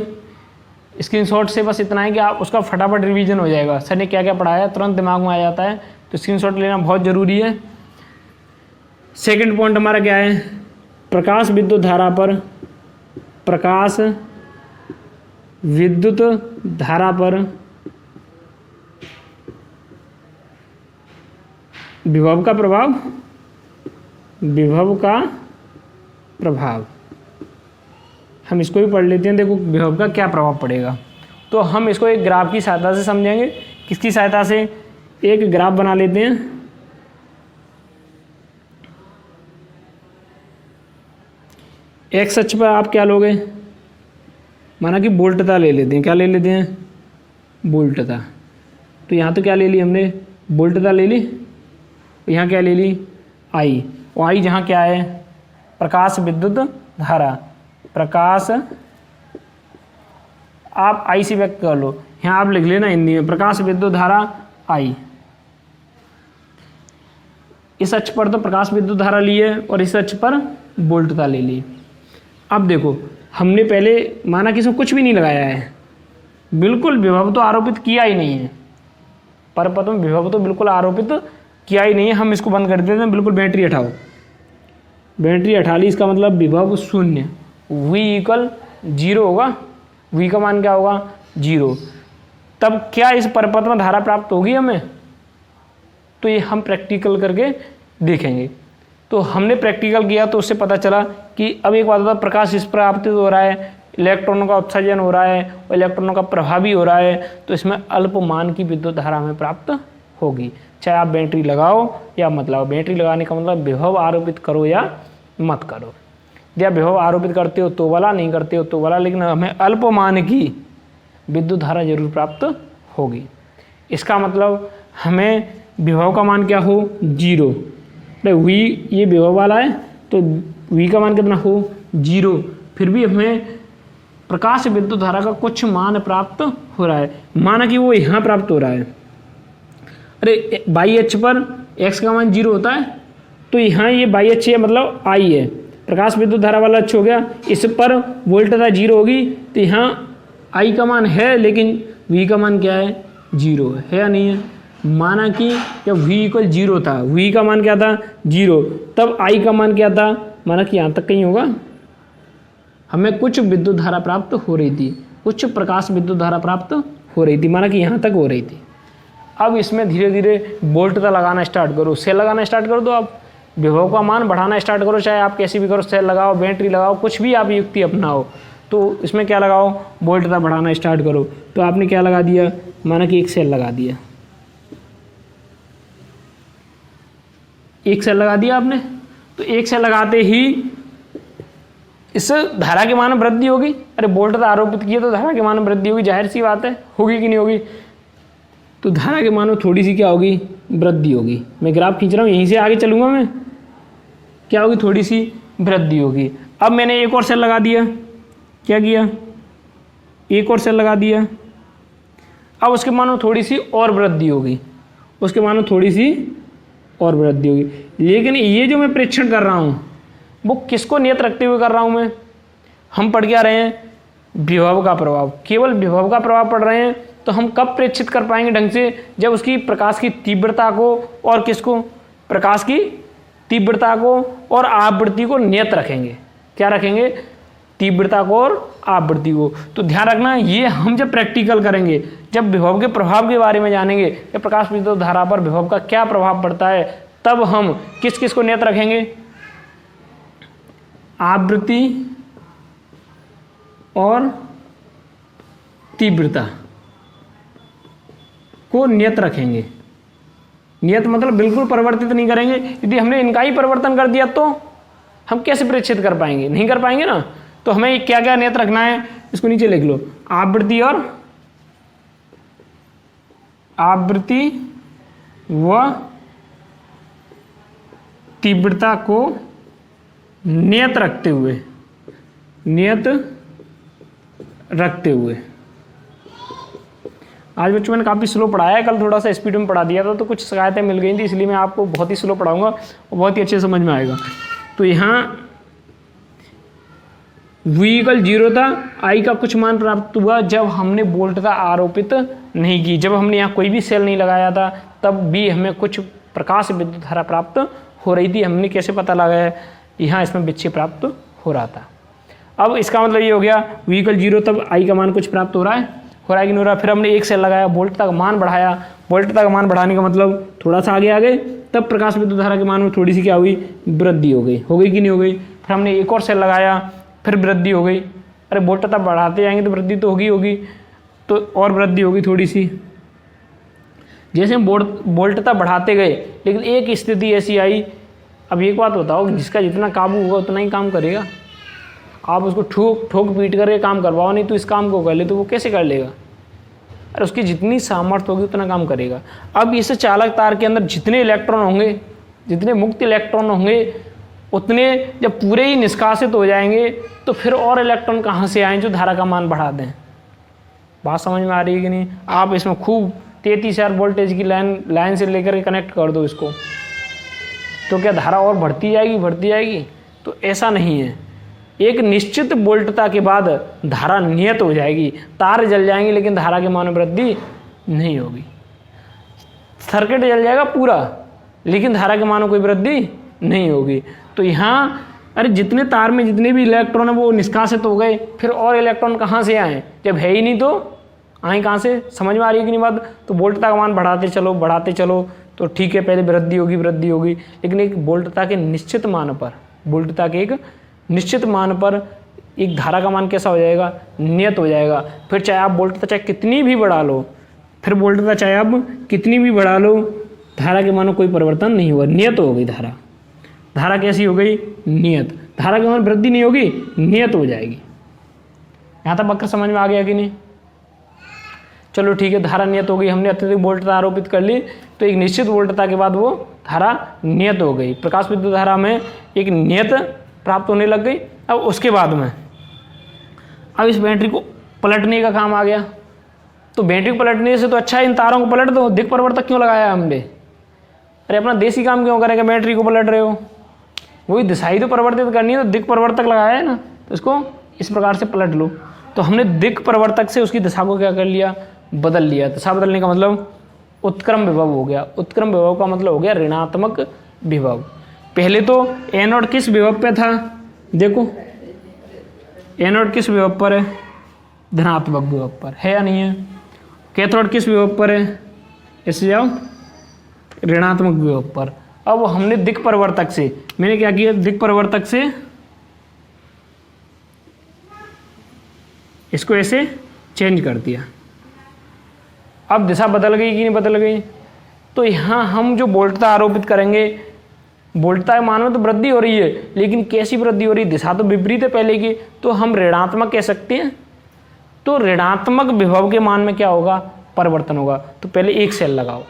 स्क्रीनशॉट से बस इतना है कि आप उसका फटाफट रिवीजन हो जाएगा। सर ने क्या क्या पढ़ाया तुरंत दिमाग में आ जाता है। तो स्क्रीनशॉट लेना बहुत ज़रूरी है। सेकंड पॉइंट हमारा क्या है, प्रकाश विद्युत धारा पर विभव का प्रभाव हम इसको भी पढ़ लेते हैं। देखो विभव का क्या प्रभाव पड़ेगा, तो हम इसको एक ग्राफ की सहायता से समझेंगे। किसकी सहायता से, एक ग्राफ बना लेते हैं। एक्स अक्ष पर आप क्या लोगे, माना कि वोल्टता ले लेते हैं। क्या ले लेते हैं, वोल्टता। तो यहाँ तो क्या ले ली हमने, वोल्टता ले ली। यहाँ क्या ले ली, आई। और आई जहाँ क्या है, प्रकाश विद्युत धारा। प्रकाश आप आई से व्यक्त कर लो, यहाँ आप लिख लेना हिंदी में, प्रकाश विद्युत धारा आई। इस अक्ष पर तो प्रकाश विद्युत धारा ली है और इस अक्ष पर वोल्टता ले ली। अब देखो हमने पहले माना कि इसमें कुछ भी नहीं लगाया है, बिल्कुल विभव तो आरोपित किया ही नहीं है, परपथ में विभव तो बिल्कुल आरोपित किया ही नहीं है। हम इसको बंद कर देते हैं, बिल्कुल बैटरी हटाओ। बैटरी हटा ली, इसका मतलब विभव शून्य, V इक्वल 0 होगा। V का मान क्या होगा, 0। तब क्या इस परपथ में धारा प्राप्त होगी हमें, तो ये हम प्रैक्टिकल करके देखेंगे। तो हमने प्रैक्टिकल किया तो उससे पता चला कि अब एक बात होता है, प्रकाश इस पर आपतित हो रहा है, इलेक्ट्रॉनों का उत्सर्जन हो रहा है और इलेक्ट्रॉनों का प्रभाव भी हो रहा है, तो इसमें अल्प मान की विद्युत धारा हमें प्राप्त होगी, चाहे आप बैटरी लगाओ या मत लगाओ। बैटरी लगाने का मतलब विभव आरोपित करो या मत करो। या विभव आरोपित करते हो तो वाला, नहीं करते हो तो वाला, लेकिन हमें अल्प मान की विद्युत धारा जरूर प्राप्त होगी। इसका मतलब हमें विभव का मान क्या हो, 0। V ये विभव वाला है तो V का मान कितना हो, 0। फिर भी हमें प्रकाश विद्युत धारा का कुछ मान प्राप्त हो रहा है, माना कि वो यहाँ प्राप्त हो रहा है। अरे बाई अक्ष पर x का मान 0 होता है, तो यहाँ ये बाई अक्ष है मतलब I है, प्रकाश विद्युत धारा वाला अक्ष हो गया। इस पर वोल्टता 0 होगी, तो यहाँ I का मान है लेकिन V का मान क्या है, 0 है या नहीं है। माना कि जब V इक्वल 0 था, V का मान क्या था, 0, तब I का मान क्या था, माना कि यहाँ तक कहीं होगा, हमें कुछ विद्युत धारा प्राप्त हो रही थी, कुछ प्रकाश विद्युत धारा प्राप्त हो रही थी, माना कि यहाँ तक हो रही थी। अब इसमें धीरे धीरे वोल्टता लगाना स्टार्ट करो, सेल लगाना स्टार्ट कर दो। आप विभव का मान बढ़ाना स्टार्ट करो, चाहे आप कैसी भी करो, सेल लगाओ, बैटरी लगाओ, कुछ भी आप युक्ति अपनाओ, तो इसमें क्या लगाओ, वोल्टता बढ़ाना स्टार्ट करो। तो आपने क्या लगा दिया, माना कि एक सेल लगा दिया, एक सेल लगा दिया आपने। तो एक सेल लगाते ही इस धारा के मान में वृद्धि होगी। अरे वोल्टता आरोपित किया तो धारा के मान में वृद्धि होगी, जाहिर सी बात है, होगी कि नहीं होगी। तो धारा के मान में थोड़ी सी क्या होगी, वृद्धि होगी। मैं ग्राफ खींच रहा हूँ, यहीं से आगे चलूंगा मैं, क्या होगी, थोड़ी सी वृद्धि होगी। अब मैंने एक और सेल लगा दिया, क्या किया, एक और सेल लगा दिया। अब उसके मान में थोड़ी सी और वृद्धि होगी, उसके मान में थोड़ी सी और वृद्धि होगी। लेकिन ये जो मैं परीक्षण कर रहा हूँ वो किसको नियत रखते हुए कर रहा हूँ मैं, हम पढ़ क्या रहे हैं, विभव का प्रभाव, केवल विभव का प्रभाव पढ़ रहे हैं। तो हम कब प्रेक्षित कर पाएंगे ढंग से, जब उसकी प्रकाश की तीव्रता को और किसको, प्रकाश की तीव्रता को और आवृत्ति को नियत रखेंगे। क्या रखेंगे, तीव्रता को और आवृत्ति को। तो ध्यान रखना, ये हम जब प्रैक्टिकल करेंगे, जब विभव के प्रभाव के बारे में जानेंगे कि प्रकाश विद्युत धारा पर विभव का क्या प्रभाव पड़ता है, तब हम किस किस को नियत रखेंगे, आवृत्ति और तीव्रता को नियत रखेंगे। नियत मतलब बिल्कुल परिवर्तित नहीं करेंगे। यदि हमने इनका ही परिवर्तन कर दिया तो हम कैसे प्रेक्षित कर पाएंगे, नहीं कर पाएंगे ना। तो हमें क्या क्या नियत रखना है, इसको नीचे लिख लो, आवृत्ति व तीव्रता को नियत रखते हुए। आज बच्चों मैंने काफ़ी स्लो पढ़ाया है, कल थोड़ा सा स्पीड में पढ़ा दिया था तो कुछ शिकायतें मिल गई थी, इसलिए मैं आपको बहुत ही स्लो पढ़ाऊंगा और बहुत ही अच्छे समझ में आएगा। तो यहाँ V इक्वल 0 था, I का कुछ मान प्राप्त हुआ जब हमने वोल्टता आरोपित नहीं की, जब हमने यहाँ कोई भी सेल नहीं लगाया था, तब भी हमें कुछ प्रकाश विद्युत धारा प्राप्त हो रही थी। हमने कैसे पता लगाया? यहाँ इसमें विक्षेप प्राप्त हो रहा था। अब इसका मतलब ये हो गया V = 0, तब I का मान कुछ प्राप्त हो रहा है कि नहीं हो रहा। फिर हमने 1 सेल लगाया, वोल्टता का मान बढ़ाया, वोल्टता का मान बढ़ाने का मतलब थोड़ा सा आगे आ गए, तब प्रकाश विद्युत धारा के मान में थोड़ी सी क्या हुई? वृद्धि हो गई कि नहीं हो गई। फिर हमने एक और सेल लगाया, फिर वृद्धि हो गई। अरे वोल्टता बढ़ाते जाएंगे तो वृद्धि तो होगी, तो और वृद्धि होगी थोड़ी सी। जैसे हम वोल्टता बढ़ाते गए, लेकिन एक स्थिति ऐसी आई, अब एक बात बताओ, जिसका जितना काबू होगा उतना ही काम करेगा। आप उसको ठोक पीट करके काम करवाओ नहीं तो इस काम को कर ले, तो वो कैसे कर लेगा? अरे उसकी जितनी सामर्थ्य होगी उतना काम करेगा। अब इस चालक तार के अंदर जितने इलेक्ट्रॉन होंगे, जितने मुक्त इलेक्ट्रॉन होंगे, उतने जब पूरे ही निष्कासित हो जाएंगे तो फिर और इलेक्ट्रॉन कहाँ से आए जो धारा का मान बढ़ा दें? बात समझ में आ रही है कि नहीं? आप इसमें खूब 33,000 वोल्टेज की लाइन से लेकर के कनेक्ट कर दो इसको, तो क्या धारा और बढ़ती जाएगी? तो ऐसा नहीं है। एक निश्चित वोल्टता के बाद धारा नियत हो जाएगी, तार जल जाएंगे लेकिन धारा के मान में वृद्धि नहीं होगी। सर्किट जल जाएगा पूरा, लेकिन धारा के मान में कोई वृद्धि नहीं होगी। तो यहाँ अरे जितने तार में जितने भी इलेक्ट्रॉन है वो निष्कासित हो गए, फिर और इलेक्ट्रॉन कहाँ से आए? जब है ही नहीं तो आए कहाँ से? समझ में आ रही है कि नहीं बात? तो वोल्टता का मान बढ़ाते चलो तो ठीक है, पहले वृद्धि होगी, लेकिन एक वोल्टता के निश्चित मान पर एक धारा का मान कैसा हो जाएगा? नियत हो जाएगा। फिर चाहे आप वोल्टता कितनी भी बढ़ा लो, धारा के मान में कोई परिवर्तन नहीं होगा, नियत हो गई धारा कैसी हो गई? नियत। धारा के मान वृद्धि नहीं होगी, नियत हो जाएगी। यहाँ तक वक्र समझ में आ गया कि नहीं? चलो ठीक है, धारा नियत हो गई, हमने अत्यधिक वोल्टता आरोपित कर ली, तो एक निश्चित वोल्टता के बाद वो धारा नियत हो गई। प्रकाश विद्युत धारा में एक नियत प्राप्त होने लग गई। अब उसके बाद में अब इस बैटरी को पलटने का काम आ गया। तो बैटरी को पलटने से तो अच्छा इन तारों को पलट दो, दिक् परिवर्तक क्यों लगाया हमने? अरे अपना देसी काम क्यों करेंगे? बैटरी को पलट रहे हो, वही दिशा ही तो परिवर्तित करनी है, तो दिक् परिवर्तक लगाया है ना, तो इसको इस प्रकार से पलट लो। तो हमने दिक् परिवर्तक से उसकी दिशा को क्या कर लिया? बदल लिया। दिशा बदलने का मतलब उत्क्रम विभव हो गया। उत्क्रम विभव का मतलब हो गया ऋणात्मक विभव। पहले तो एनोड किस विभव पे था? देखो एनोड किस विभव पर है? धनात्मक विभव पर है या नहीं है? कैथोड किस विभव पर है? ऐसे जाओ, ऋणात्मक विभव पर। अब हमने दिक् परिवर्तक से, मैंने क्या किया? दिक् परिवर्तक से इसको ऐसे चेंज कर दिया। अब दिशा बदल गई कि नहीं बदल गई? तो यहाँ हम जो वोल्टता आरोपित करेंगे, वोल्टता के मान में तो वृद्धि हो रही है, लेकिन कैसी वृद्धि हो रही है? दिशा तो विपरीत है पहले की, तो हम ऋणात्मक कह सकते हैं। तो ऋणात्मक विभव के मान में क्या होगा? परिवर्तन होगा। तो पहले एक सेल लगाओ,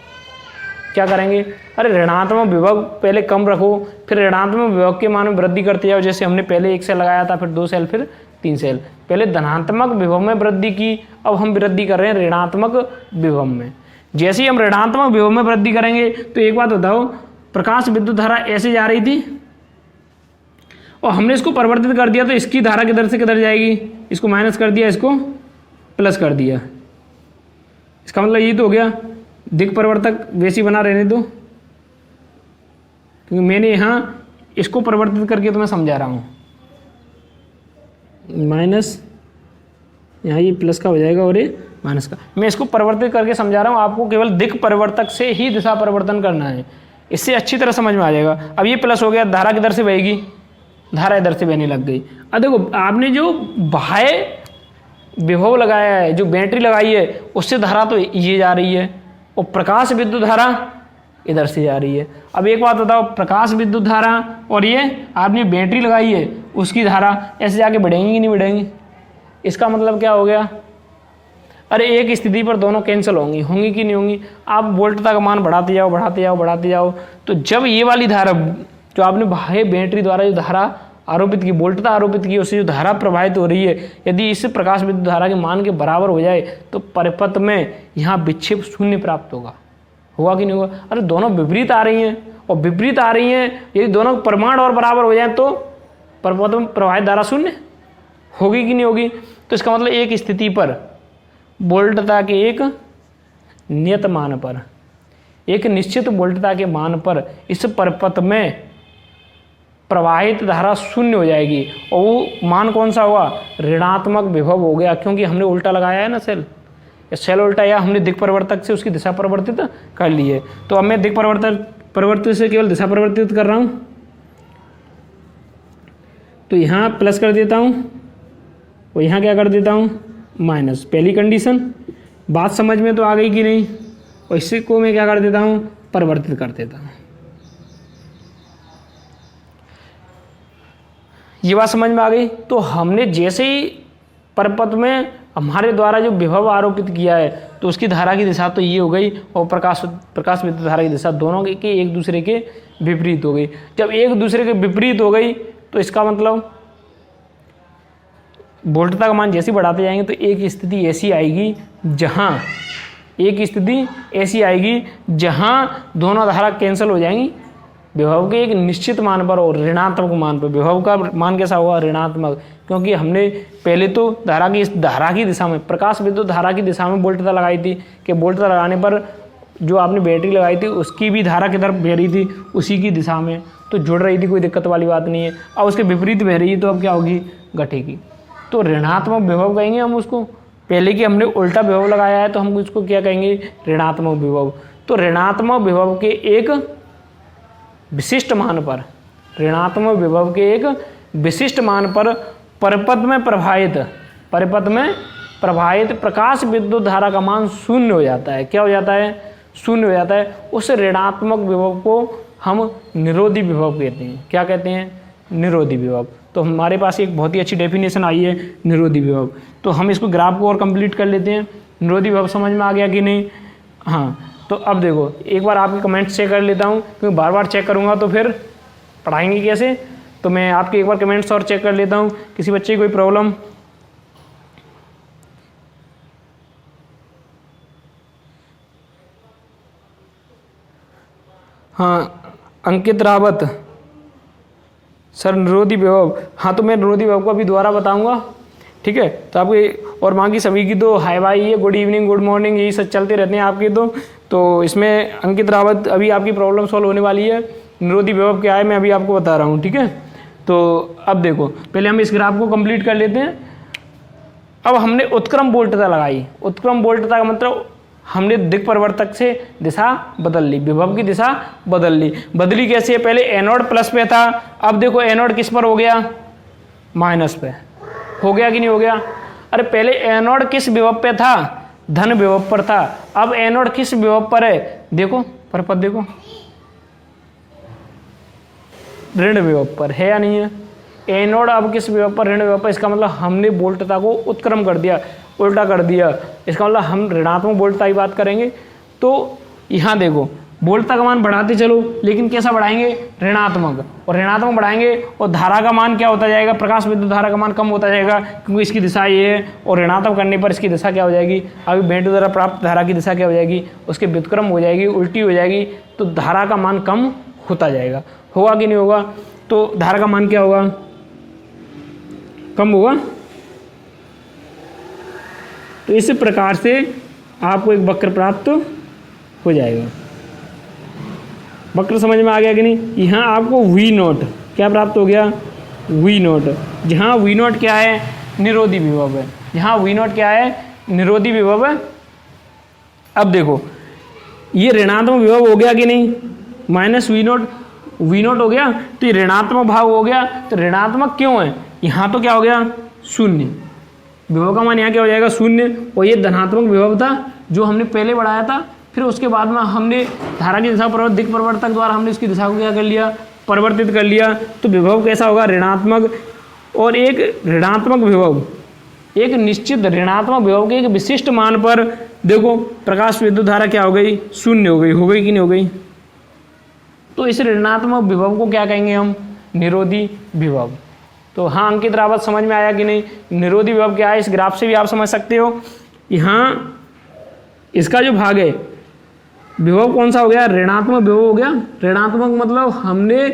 क्या करेंगे? अरे ऋणात्मक विभव पहले कम रखो, फिर ऋणात्मक विभव के मान में वृद्धि करते जाओ। जैसे हमने पहले एक सेल लगाया था, फिर 2 सेल, फिर 3 सेल। पहले धनात्मक विभव में वृद्धि की, अब हम वृद्धि कर रहे हैं ऋणात्मक विभव में। जैसे ही हम ऋणात्मक विभव में वृद्धि करेंगे, तो एक बात बताओ, प्रकाश विद्युत धारा ऐसे जा रही थी और हमने इसको परिवर्तित कर दिया, तो इसकी धारा किधर से किधर जाएगी? इसको माइनस कर दिया, इसको प्लस कर दिया। इसका मतलब ये तो हो गया दिक् परिवर्तक वैसी बना रहने दो, क्योंकि मैंने यहाँ इसको परिवर्तित करके तुम्हें समझा रहा हूँ। माइनस यहाँ ये प्लस का हो जाएगा और ये माइनस का। मैं इसको परिवर्तित करके समझा रहा हूँ, आपको केवल दिक् परिवर्तक से ही दिशा परिवर्तन करना है, इससे अच्छी तरह समझ में आ जाएगा। अब ये प्लस हो गया, धारा किधर से बहेगी? धारा इधर से बहने लग गई। अब देखो, आपने जो बाह्य विभव लगाया है, जो बैटरी लगाई है, उससे धारा तो ये जा रही है, और प्रकाश विद्युत धारा इधर से जा रही है। अब एक बात बताओ, प्रकाश विद्युत धारा और ये आपने बैटरी लगाई है, उसकी धारा ऐसे जाके बढ़ेंगी कि नहीं बढ़ेंगी? इसका मतलब क्या हो गया? अरे एक स्थिति पर दोनों कैंसिल होंगी कि नहीं होंगी? आप वोल्टता का मान बढ़ाते जाओ, तो जब ये वाली धारा जो आपने बाह्य बैटरी द्वारा जो धारा आरोपित की, वोल्टता आरोपित की, उससे जो धारा प्रवाहित हो रही है, यदि इस प्रकाश विद्युत धारा के मान के बराबर हो जाए, तो परिपथ में यहाँ विक्षेप शून्य प्राप्त होगा कि नहीं होगा? अरे दोनों विपरीत आ रही हैं, यदि दोनों परिमाण और बराबर हो जाए तो परिपथ में प्रवाहित धारा शून्य होगी कि नहीं होगी? तो इसका मतलब एक स्थिति पर वोल्टता के एक नियत मान पर एक निश्चित वोल्टता के मान पर इस परिपथ में प्रवाहित धारा शून्य हो जाएगी, और वो मान कौन सा हुआ, ऋणात्मक विभव हो गया, क्योंकि हमने उल्टा लगाया है ना सेल उल्टा, या हमने दिक् परिवर्तक से उसकी दिशा परिवर्तित कर ली है। तो अब मैं दिक् परिवर्तित से केवल दिशा परिवर्तित कर रहा हूँ, तो यहाँ प्लस कर देता हूँ और यहाँ क्या कर देता हूँ माइनस। पहली कंडीशन, बात समझ में तो आ गई कि नहीं, और इसी को मैं क्या कर देता हूँ परिवर्तित कर देता हूँ। ये बात समझ में आ गई। तो हमने जैसे ही परिपथ में हमारे द्वारा जो विभव आरोपित किया है, तो उसकी धारा की दिशा तो ये हो गई, और प्रकाश विद्युत धारा की दिशा दोनों की एक दूसरे के विपरीत हो गई। जब एक दूसरे के विपरीत हो गई तो इसका मतलब वोल्टता का मान जैसे बढ़ाते जाएंगे तो एक स्थिति ऐसी आएगी जहां दोनों धारा कैंसिल हो जाएंगी विभव के एक निश्चित मान पर और ऋणात्मक मान पर। विभव का मान कैसा हुआ, ऋणात्मक, क्योंकि हमने पहले तो धारा की दिशा में, प्रकाश विद्युत धारा की दिशा में वोल्टता लगाई थी कि वोल्टता लगाने पर जो आपने बैटरी लगाई थी उसकी भी धारा की तरफ बह रही थी, उसी की दिशा में तो जुड़ रही थी, कोई दिक्कत वाली बात नहीं है। अब उसके विपरीत बह रही है तो अब क्या होगी, घटेगी। तो ऋणात्मक विभव कहेंगे हम उसको। पहले कि हमने उल्टा विभव लगाया है तो हम उसको क्या कहेंगे, ऋणात्मक विभव। तो ऋणात्मक विभव के एक विशिष्ट मान पर, ऋणात्मक विभव के एक विशिष्ट मान पर परिपथ में प्रवाहित प्रकाश विद्युत धारा का मान शून्य हो जाता है। क्या हो जाता है, शून्य हो जाता है। उस ऋणात्मक विभव को हम निरोधी विभव कहते हैं। क्या कहते हैं, निरोधी विभव। तो हमारे पास एक बहुत ही अच्छी डेफिनेशन आई है निरोधी विभव। तो हम इसको ग्राफ को और कंप्लीट कर लेते हैं। निरोधी विभव समझ में आ गया कि नहीं? हाँ, तो अब देखो एक बार आपके कमेंट्स चेक कर लेता हूँ, क्योंकि बार बार चेक करूँगा तो फिर पढ़ाएंगे कैसे। तो मैं आपके एक बार कमेंट्स और चेक कर लेता हूँ, किसी बच्चे की कोई प्रॉब्लम। हाँ, अंकित रावत सर निरोधी विभव। हाँ, तो मैं निरोधी विभव को अभी दोबारा बताऊंगा, ठीक है। तो आपके और बाकी सभी की तो हाय बाय है, गुड इवनिंग, गुड मॉर्निंग, यही सब चलते रहते हैं आपके। तो इसमें अंकित रावत अभी आपकी प्रॉब्लम सॉल्व होने वाली है। निरोधी विभव क्या है मैं अभी आपको बता रहा हूँ, ठीक है। तो अब देखो पहले हम इस ग्राफ को कंप्लीट कर लेते हैं। अब हमने उत्क्रम वोल्टता लगाई। उत्क्रम वोल्टता का मतलब हमने दिक् परिवर्तक से दिशा बदल ली, विभव की दिशा बदली कैसे है, पहले एनोड प्लस पे था, अब देखो एनोड किस पर हो गया, माइनस पे हो गया कि नहीं हो गया। अरे पहले एनोड किस विभव पे था, धन विभव पर था, अब एनोड किस विभव पर है, देखो परिपथ देखो ऋण विभव पर है या नहीं है। एनोड अब किस विभव पर, ऋण विभव पर। इसका मतलब हमने वोल्टता को उत्क्रम कर दिया, उल्टा कर दिया। इसका मतलब हम ऋणात्मक वोल्टता की बात करेंगे। तो यहाँ देखो वोल्टता का मान बढ़ाते चलो, लेकिन कैसा बढ़ाएंगे, ऋणात्मक। और ऋणात्मक बढ़ाएंगे और धारा का मान क्या होता जाएगा, प्रकाश विद्युत धारा का मान कम होता जाएगा, क्योंकि इसकी दिशा ये है। और ऋणात्मक करने पर इसकी दिशा क्या हो जाएगी, अभी बैटरी द्वारा प्राप्त धारा की दिशा क्या हो जाएगी, उसके व्युत्क्रम हो जाएगी, उल्टी हो जाएगी। तो धारा का मान कम होता जाएगा। होगा कि नहीं होगा। तो धारा का मान क्या होगा, कम होगा। तो इस प्रकार से आपको एक वक्र प्राप्त हो जाएगा। वक्र समझ में आ गया कि नहीं। यहाँ आपको वी नोट क्या प्राप्त हो गया, वी नोट। जहाँ वी नोट क्या है, निरोधी विभव है। यहाँ वी नोट क्या है, निरोधी विभव है। अब देखो ये ऋणात्मक विभव हो गया कि नहीं, माइनस वी नोट हो गया, तो ये ऋणात्मक भाव हो गया। तो ऋणात्मक क्यों है, यहाँ तो क्या हो गया, शून्य। विभव का मान यहाँ क्या हो जाएगा, शून्य। और ये धनात्मक विभव था जो हमने पहले बढ़ाया था, फिर उसके बाद में हमने धारा की दिशा पर दिक् परिवर्तक द्वारा हमने इसकी दिशा को क्या कर लिया, परिवर्तित कर लिया। तो विभव कैसा होगा, ऋणात्मक। और एक ऋणात्मक विभव, एक निश्चित ऋणात्मक विभव के एक विशिष्ट मान पर देखो प्रकाश विद्युत धारा क्या हो गई, शून्य हो गई कि नहीं हो गई। तो इस ऋणात्मक विभव को क्या कहेंगे हम, निरोधी विभव। तो हाँ अंकित रावत समझ में आया कि नहीं। निरोधी विभव क्या है, इस ग्राफ से भी आप समझ सकते हो। यहाँ इसका जो भाग है विभव कौन सा हो गया, ऋणात्मक विभव हो गया। ऋणात्मक मतलब हमने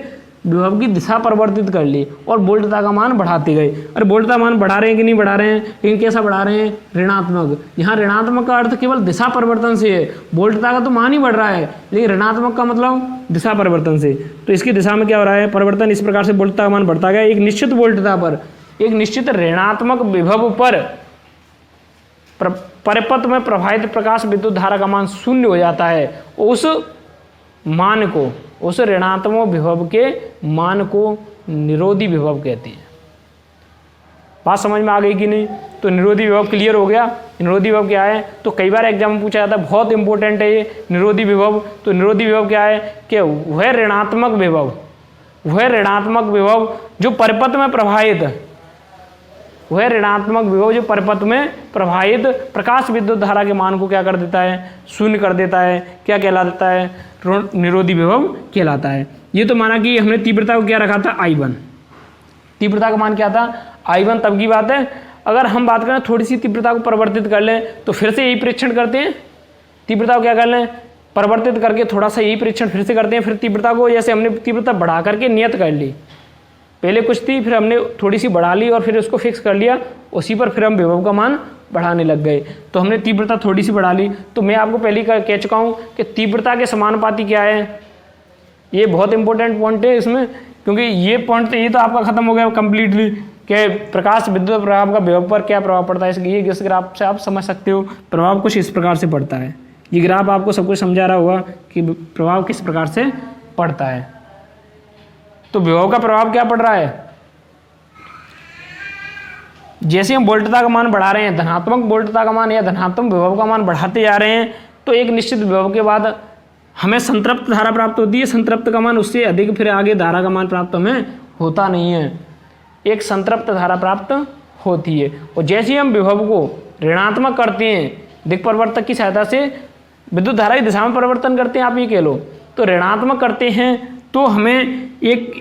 विभव की दिशा परिवर्तित कर ली और वोल्टता का मान बढ़ाते गए। अरे वोल्टता मान बढ़ा रहे हैं कि नहीं बढ़ा रहे हैं, लेकिन कैसा बढ़ा रहे हैं, ऋणात्मक। यहाँ ऋणात्मक का अर्थ केवल दिशा परिवर्तन से है, वोल्टता का तो मान ही बढ़ रहा है, लेकिन ऋणात्मक का मतलब दिशा परिवर्तन से। तो इसकी दिशा में क्या हो रहा है, परिवर्तन। इस प्रकार से वोल्टता का मान बढ़ता गया। एक निश्चित वोल्टता पर, एक निश्चित ऋणात्मक विभव पर परिपथ में प्रवाहित प्रकाश विद्युत धारा का मान शून्य हो जाता है। उस मान को, उस ऋणात्मक विभव के मान को निरोधी विभव कहते हैं। बात समझ में आ गई कि नहीं? तो निरोधी विभव क्लियर हो गया। निरोधी विभव क्या है, तो कई बार एग्जाम में पूछा जाता है, बहुत इंपॉर्टेंट है ये निरोधी विभव। तो निरोधी विभव क्या है कि वह ऋणात्मक विभव, वह ऋणात्मक विभव जो परिपथ में प्रवाहित, वह ऋणात्मक विभव जो परिपथ में प्रवाहित प्रकाश विद्युत धारा के मान को क्या कर देता है, शून्य कर देता है। क्या कहला देता है, निरोधी विभव कहलाता है। ये तो माना कि हमने तीव्रता को क्या रखा था, I1। तीव्रता का मान क्या था, I1। तब की बात है। अगर हम बात करें थोड़ी सी तीव्रता को परिवर्तित कर लें, तो फिर से यही परीक्षण करते हैं। तीव्रता को क्या कर लें, परिवर्तित करके थोड़ा सा यही परीक्षण फिर से करते हैं। फिर तीव्रता को, जैसे हमने तीव्रता बढ़ा करके नियत कर ली, पहले कुछ थी, फिर हमने थोड़ी सी बढ़ा ली और फिर उसको फिक्स कर लिया, उसी पर फिर हम विभव का मान बढ़ाने लग गए। तो हमने तीव्रता थोड़ी सी बढ़ा ली। तो मैं आपको पहले कह चुका हूँ कि तीव्रता के समानुपाती क्या है, ये बहुत इंपॉर्टेंट पॉइंट है इसमें, क्योंकि ये पॉइंट ये तो आपका खत्म हो गया कंप्लीटली कि प्रकाश विद्युत प्रभाव का विभव पर क्या प्रभाव पड़ता है। ये इस ग्राफ से आप समझ सकते हो, प्रभाव कुछ इस प्रकार से पड़ता है। ये ग्राफ आपको सब कुछ समझा रहा होगा कि प्रभाव किस प्रकार से पड़ता है। तो विभव का प्रभाव क्या पड़ रहा है, जैसे हम वोल्टता का मान बढ़ा रहे हैं, धनात्मक वोल्टता का मान या धनात्मक विभव का मान बढ़ाते जा रहे हैं, तो एक निश्चित विभव के बाद हमें संतृप्त धारा प्राप्त होती है। संतृप्त का मान उससे अधिक फिर आगे धारा का मान प्राप्त हमें होता नहीं है, एक संतृप्त धारा प्राप्त होती है। और जैसे ही हम विभव को ऋणात्मक करते हैं, दिक् परिवर्तक की सहायता से विद्युत धारा की दिशा में परिवर्तन करते हैं, आप ये कह लो, तो ऋणात्मक करते हैं, तो हमें एक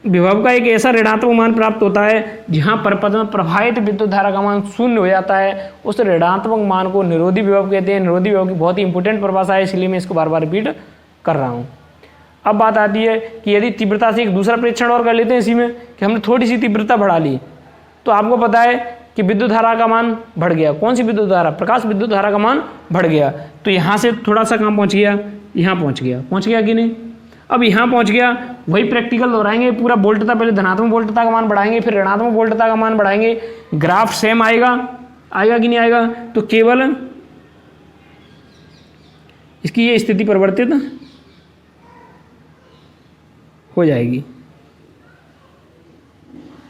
विभव का एक ऐसा ऋणात्मक मान प्राप्त होता है जहाँ परिपथ में प्रवाहित विद्युत धारा का मान शून्य हो जाता है। उस ऋणात्मक मान को निरोधी विभव कहते हैं। निरोधी विभव की बहुत ही इंपॉर्टेंट परिभाषा है, इसलिए मैं इसको बार बार रिपीट कर रहा हूँ। अब बात आती है कि यदि तीव्रता से एक दूसरा परीक्षण और कर लेते हैं इसी में, कि हमने थोड़ी सी तीव्रता बढ़ा ली, तो आपको पता है कि विद्युत धारा का मान बढ़ गया। कौन सी विद्युत धारा, प्रकाश विद्युत धारा का मान बढ़ गया। तो यहाँ से थोड़ा सा कहाँ पहुँच गया, यहाँ पहुँच गया कि नहीं। अब यहाँ पहुँच गया, वही प्रैक्टिकल दोहराएंगे पूरा। वोल्टता पहले धनात्मक वोल्टता का मान बढ़ाएंगे, फिर ऋणात्मक वोल्टता का मान बढ़ाएंगे, ग्राफ सेम आएगा कि नहीं आएगा। तो केवल इसकी ये स्थिति परिवर्तित हो जाएगी,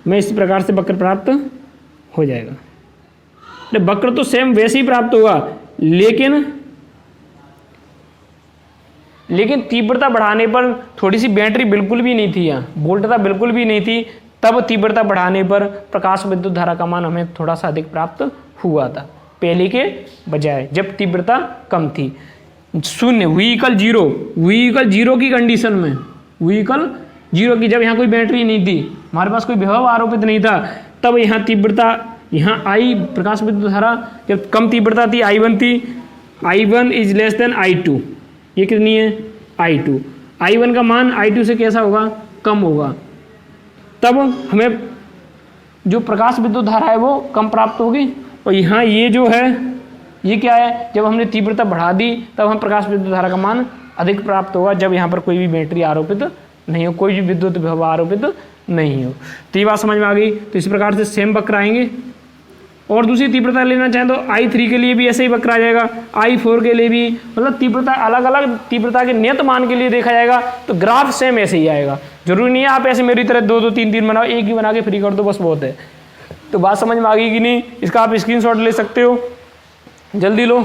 मैं इस प्रकार से वक्र प्राप्त हो जाएगा। वक्र तो सेम वैसे ही प्राप्त होगा, लेकिन तीव्रता बढ़ाने पर थोड़ी सी बैटरी बिल्कुल भी नहीं थी, यहाँ वोल्टता बिल्कुल भी नहीं थी, तब तीव्रता बढ़ाने पर प्रकाश विद्युत धारा का मान हमें थोड़ा सा अधिक प्राप्त हुआ था पहले के बजाय, जब तीव्रता कम थी। शून्य V = 0 की कंडीशन में, V = 0 की, जब यहाँ कोई बैटरी नहीं थी, हमारे पास कोई विभव आरोपित नहीं था, तब यहाँ तीव्रता, यहाँ I प्रकाश विद्युत धारा जब कम तीव्रता थी, I1 थी, I1 > I2, ये कितनी है, I2। I1 का मान I2 से कैसा होगा, कम होगा, तब हमें जो प्रकाश विद्युत धारा है वो कम प्राप्त होगी। और यहाँ ये जो है, ये क्या है, जब हमने तीव्रता बढ़ा दी तब हम प्रकाश विद्युत धारा का मान अधिक प्राप्त होगा, जब यहाँ पर कोई भी बैटरी आरोपित नहीं हो, कोई भी विद्युत विभव आरोपित नहीं हो। तो ये बात समझ में आ गई। तो इस प्रकार से सेम वक्र आएंगे। और दूसरी तीव्रता लेना चाहें तो I3 के लिए भी ऐसे ही वक्र आ जाएगा, I4 के लिए भी, मतलब तीव्रता अलग अलग तीव्रता के नियत मान के लिए देखा जाएगा, तो ग्राफ सेम ऐसे ही आएगा। जरूरी नहीं है आप ऐसे मेरी तरह 2-2 3-3 बनाओ, एक ही बना के फ्री कर दो, बस बहुत है। तो बात समझ में आ गई कि नहीं, इसका आप स्क्रीनशॉट ले सकते हो, जल्दी लो।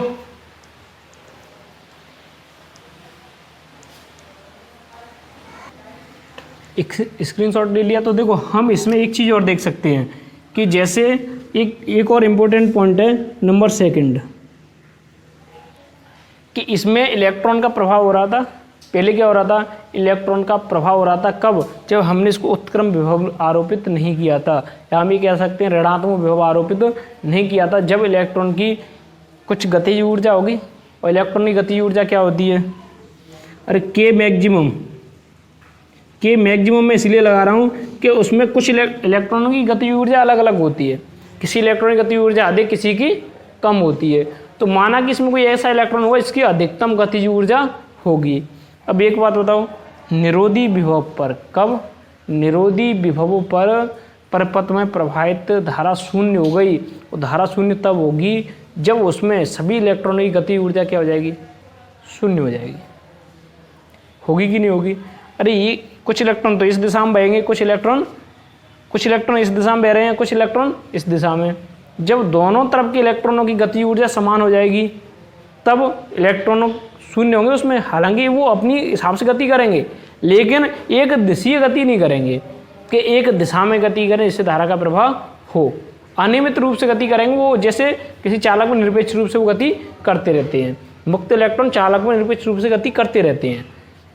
एक स्क्रीनशॉट ले लिया तो देखो, हम इसमें एक चीज़ और देख सकते हैं कि जैसे एक और इम्पोर्टेंट पॉइंट है नंबर 2 कि इसमें इलेक्ट्रॉन का प्रभाव हो रहा था। पहले क्या हो रहा था, इलेक्ट्रॉन का प्रभाव हो रहा था, कब, जब हमने इसको उत्क्रम विभव आरोपित नहीं किया था, या हम ये कह सकते हैं ऋणात्मक विभव आरोपित नहीं किया था। जब इलेक्ट्रॉन की कुछ गतिज ऊर्जा होगी, और इलेक्ट्रॉन की गतिज ऊर्जा क्या होती है, अरे K मैक्सिमम, के मैक्सिमम में इसलिए लगा रहा हूँ कि उसमें कुछ इलेक्ट्रॉनों की गतिज ऊर्जा अलग अलग होती है, किसी इलेक्ट्रॉन की गतिज ऊर्जा अधिक, किसी की कम होती है। तो माना कि इसमें कोई ऐसा इलेक्ट्रॉन होगा इसकी अधिकतम गतिज ऊर्जा होगी। अब एक बात बताओ, निरोधी विभव पर, कब निरोधी विभव पर परपथ में प्रवाहित धारा शून्य हो गई, और धारा शून्य तब होगी जब उसमें सभी इलेक्ट्रॉनों की गतिज ऊर्जा क्या हो जाएगी, शून्य हो जाएगी। होगी कि नहीं होगी? अरे ये कुछ इलेक्ट्रॉन तो इस दिशा में बहेंगे, कुछ इलेक्ट्रॉन इस दिशा में बह रहे हैं, कुछ इलेक्ट्रॉन इस दिशा में। जब दोनों तरफ के इलेक्ट्रॉनों की गतिज ऊर्जा समान हो जाएगी तब इलेक्ट्रॉनों शून्य होंगे उसमें। हालांकि वो अपनी हिसाब से गति करेंगे, लेकिन एक दिशीय गति नहीं करेंगे कि एक दिशा में गति करें जिससे धारा का प्रभाव हो। अनियमित रूप से गति करेंगे वो, जैसे किसी चालक में निरपेक्ष रूप से वो गति करते रहते हैं। मुक्त इलेक्ट्रॉन चालक में निरपेक्ष रूप से गति करते रहते हैं,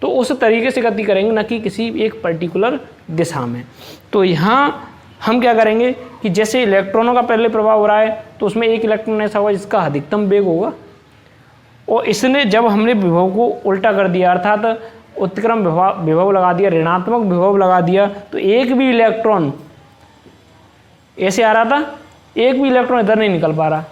तो उस तरीके से गति करेंगे, न कि किसी एक पर्टिकुलर दिशा में। तो यहाँ हम क्या करेंगे कि जैसे इलेक्ट्रॉनों का पहले प्रभाव हो रहा है तो उसमें एक इलेक्ट्रॉन ऐसा होगा जिसका अधिकतम वेग होगा, और इसने जब हमने विभव को उल्टा कर दिया अर्थात उत्क्रम विभव लगा दिया, ऋणात्मक विभव लगा दिया, तो एक भी इलेक्ट्रॉन ऐसे आ रहा था, एक भी इलेक्ट्रॉन इधर नहीं निकल पा रहा।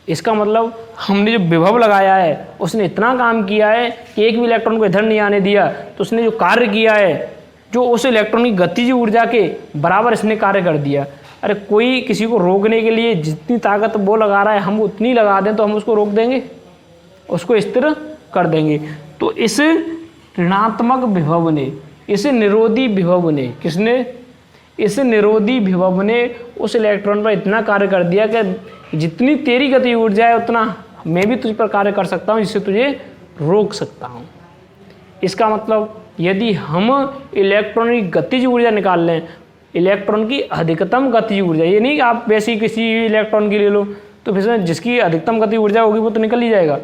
इसका मतलब हमने जो विभव लगाया है उसने इतना काम किया है कि एक भी इलेक्ट्रॉन को इधर नहीं आने दिया, तो उसने जो कार्य किया है जो उस इलेक्ट्रॉन की गतिज ऊर्जा के बराबर इसने कार्य कर दिया। अरे कोई किसी को रोकने के लिए जितनी ताकत वो लगा रहा है हम उतनी लगा दें तो हम उसको रोक देंगे, उसको स्थिर कर देंगे। तो इस ऋणात्मक विभव ने, इस निरोधी विभव ने, किसने, इस निरोधी विभव ने उस इलेक्ट्रॉन पर इतना कार्य कर दिया कि जितनी तेरी गति ऊर्जा है उतना मैं भी तुझ पर कार्य कर सकता हूँ, जिससे तुझे रोक सकता हूँ। इसका मतलब यदि हम इलेक्ट्रॉन की गतिज ऊर्जा निकाल लें, इलेक्ट्रॉन की अधिकतम गतिज ऊर्जा, ये नहीं कि आप वैसे ही किसी इलेक्ट्रॉन की ले लो, तो फिर जिसकी अधिकतम गतिज ऊर्जा होगी वो तो निकल ही जाएगा।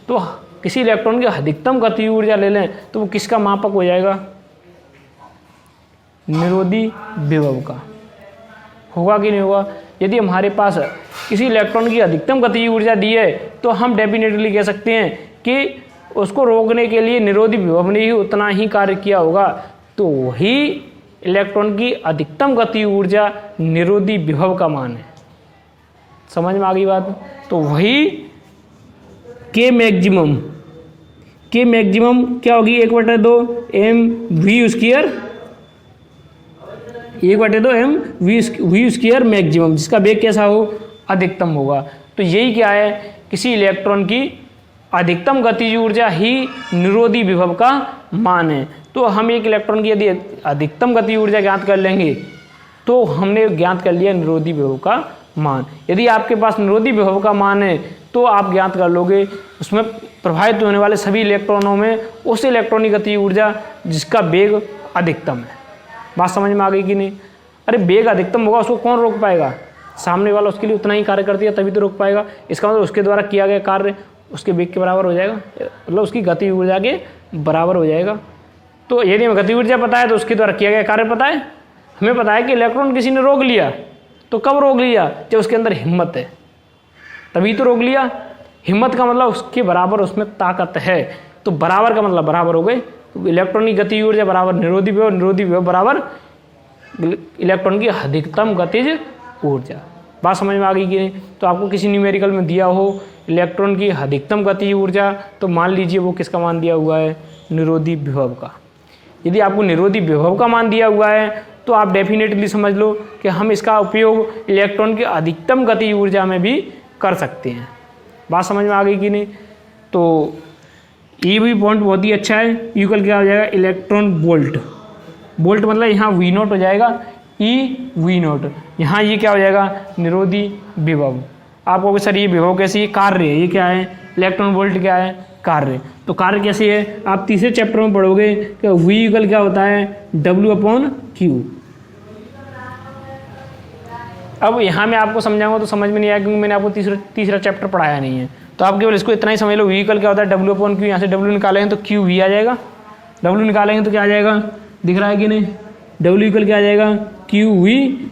तो किसी इलेक्ट्रॉन की अधिकतम गतिज ऊर्जा ले लें तो वो किसका मापक हो जाएगा, निरोधी विभव का। होगा कि नहीं होगा? यदि हमारे पास किसी इलेक्ट्रॉन की अधिकतम गतिज ऊर्जा दी है तो हम डेफिनेटली कह सकते हैं कि उसको रोकने के लिए निरोधी विभव ने ही उतना ही कार्य किया होगा। तो वही इलेक्ट्रॉन की अधिकतम गतिज ऊर्जा निरोधी विभव का मान है। समझ में आ गई बात? तो वही के मैक्सिमम क्या होगी, 1/2 mv², 1/2 mv² मैक्सिमम, जिसका वेग कैसा हो, अधिकतम होगा। तो यही क्या है, किसी इलेक्ट्रॉन की अधिकतम गतिज ऊर्जा ही निरोधी विभव का मान है। तो हम एक इलेक्ट्रॉन की यदि अधिकतम गतिज ऊर्जा ज्ञात कर लेंगे तो हमने ज्ञात कर लिया निरोधी विभव का मान। यदि आपके पास निरोधी विभव का मान है तो आप ज्ञात कर लोगे उसमें प्रभावित होने वाले सभी इलेक्ट्रॉनों में उस इलेक्ट्रॉन की गतिज ऊर्जा जिसका वेग अधिकतम है। बात समझ में आ गई कि नहीं? अरे वेग अधिकतम होगा, उसको कौन रोक पाएगा? सामने वाला उसके लिए उतना ही कार्य करती है तभी तो रोक पाएगा। इसका मतलब उसके द्वारा किया गया कार्य उसके वेग के बराबर हो जाएगा, मतलब उसकी गतिज ऊर्जा के बराबर हो जाएगा। तो यदि हमें गतिज ऊर्जा पता है तो उसके द्वारा किया गया कार्य पता है। हमें पता है कि इलेक्ट्रॉन किसी ने रोक लिया, तो कब रोक लिया? जब उसके अंदर हिम्मत है तभी तो रोक लिया। हिम्मत का मतलब उसके बराबर उसमें ताकत है, तो बराबर का मतलब बराबर हो गए। तो इलेक्ट्रॉन की गतिज ऊर्जा बराबर निरोधी विभव, निरोधी विभव बराबर इलेक्ट्रॉन की अधिकतम गतिज ऊर्जा। बात समझ में आ गई कि नहीं? तो आपको किसी न्यूमेरिकल में दिया हो इलेक्ट्रॉन की अधिकतम गतिज ऊर्जा, तो मान लीजिए वो किसका मान दिया हुआ है, निरोधी विभव का। यदि आपको निरोधी विभव का मान दिया हुआ है तो आप डेफिनेटली समझ लो कि हम इसका उपयोग इलेक्ट्रॉन की अधिकतम गतिज ऊर्जा में भी कर सकते हैं। बात समझ में आ गई कि नहीं? तो ये भी पॉइंट बहुत ही अच्छा है। इक्वल क्या हो जाएगा, इलेक्ट्रॉन वोल्ट। वोल्ट मतलब यहाँ V0 हो जाएगा, eV0। यहाँ ये क्या हो जाएगा, निरोधी विभव। आपको सर ये विभव कैसी है, कार्य है। ये क्या है, इलेक्ट्रॉन वोल्ट क्या है, कार्य। तो कार्य कैसे है, आप तीसरे चैप्टर में पढ़ोगे कि V इक्वल क्या होता है, W/Q। अब यहाँ मैं आपको समझाऊंगा तो समझ में नहीं आया क्योंकि मैंने आपको तीसरा चैप्टर पढ़ाया नहीं है। तो आप केवल इसको इतना ही समझ लो, V इक्वल क्या होता है, W/Q। यहाँ से W निकालेंगे तो QV आ जाएगा, W निकालेंगे तो क्या आ जाएगा, दिख रहा है कि नहीं, W इक्वल क्या आ जाएगा, QV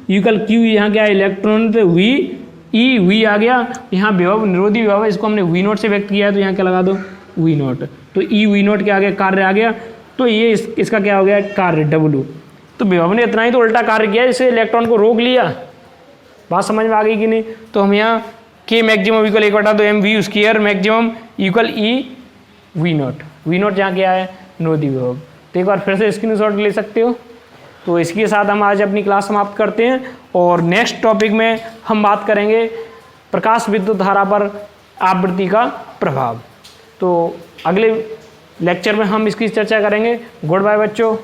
इक्वल Q। यहाँ क्या है, इलेक्ट्रॉन, तो V आ गया। यहाँ विभव निरोधी विभव है, इसको हमने V0 से व्यक्त किया है तो यहाँ क्या लगा दो, V0। तो eV0 क्या आ गया, कार्य आ गया। तो ये इसका क्या हो गया कार्य W। तो विभव ने इतना ही तो उल्टा कार्य किया, इसे इलेक्ट्रॉन को रोक लिया। बात समझ में आ गई कि नहीं? तो हम यहाँ K maximum equal 1/2 mv square maximum equal E V not जहाँ क्या है नोदी विभव। तो एक बार फिर से स्क्रीनशॉट ले सकते हो। तो इसके साथ हम आज अपनी क्लास समाप्त करते हैं और नेक्स्ट टॉपिक में हम बात करेंगे प्रकाश विद्युत धारा पर आवृत्ति का प्रभाव। तो अगले लेक्चर में हम इसकी चर्चा करेंगे। गुड बाय बच्चों।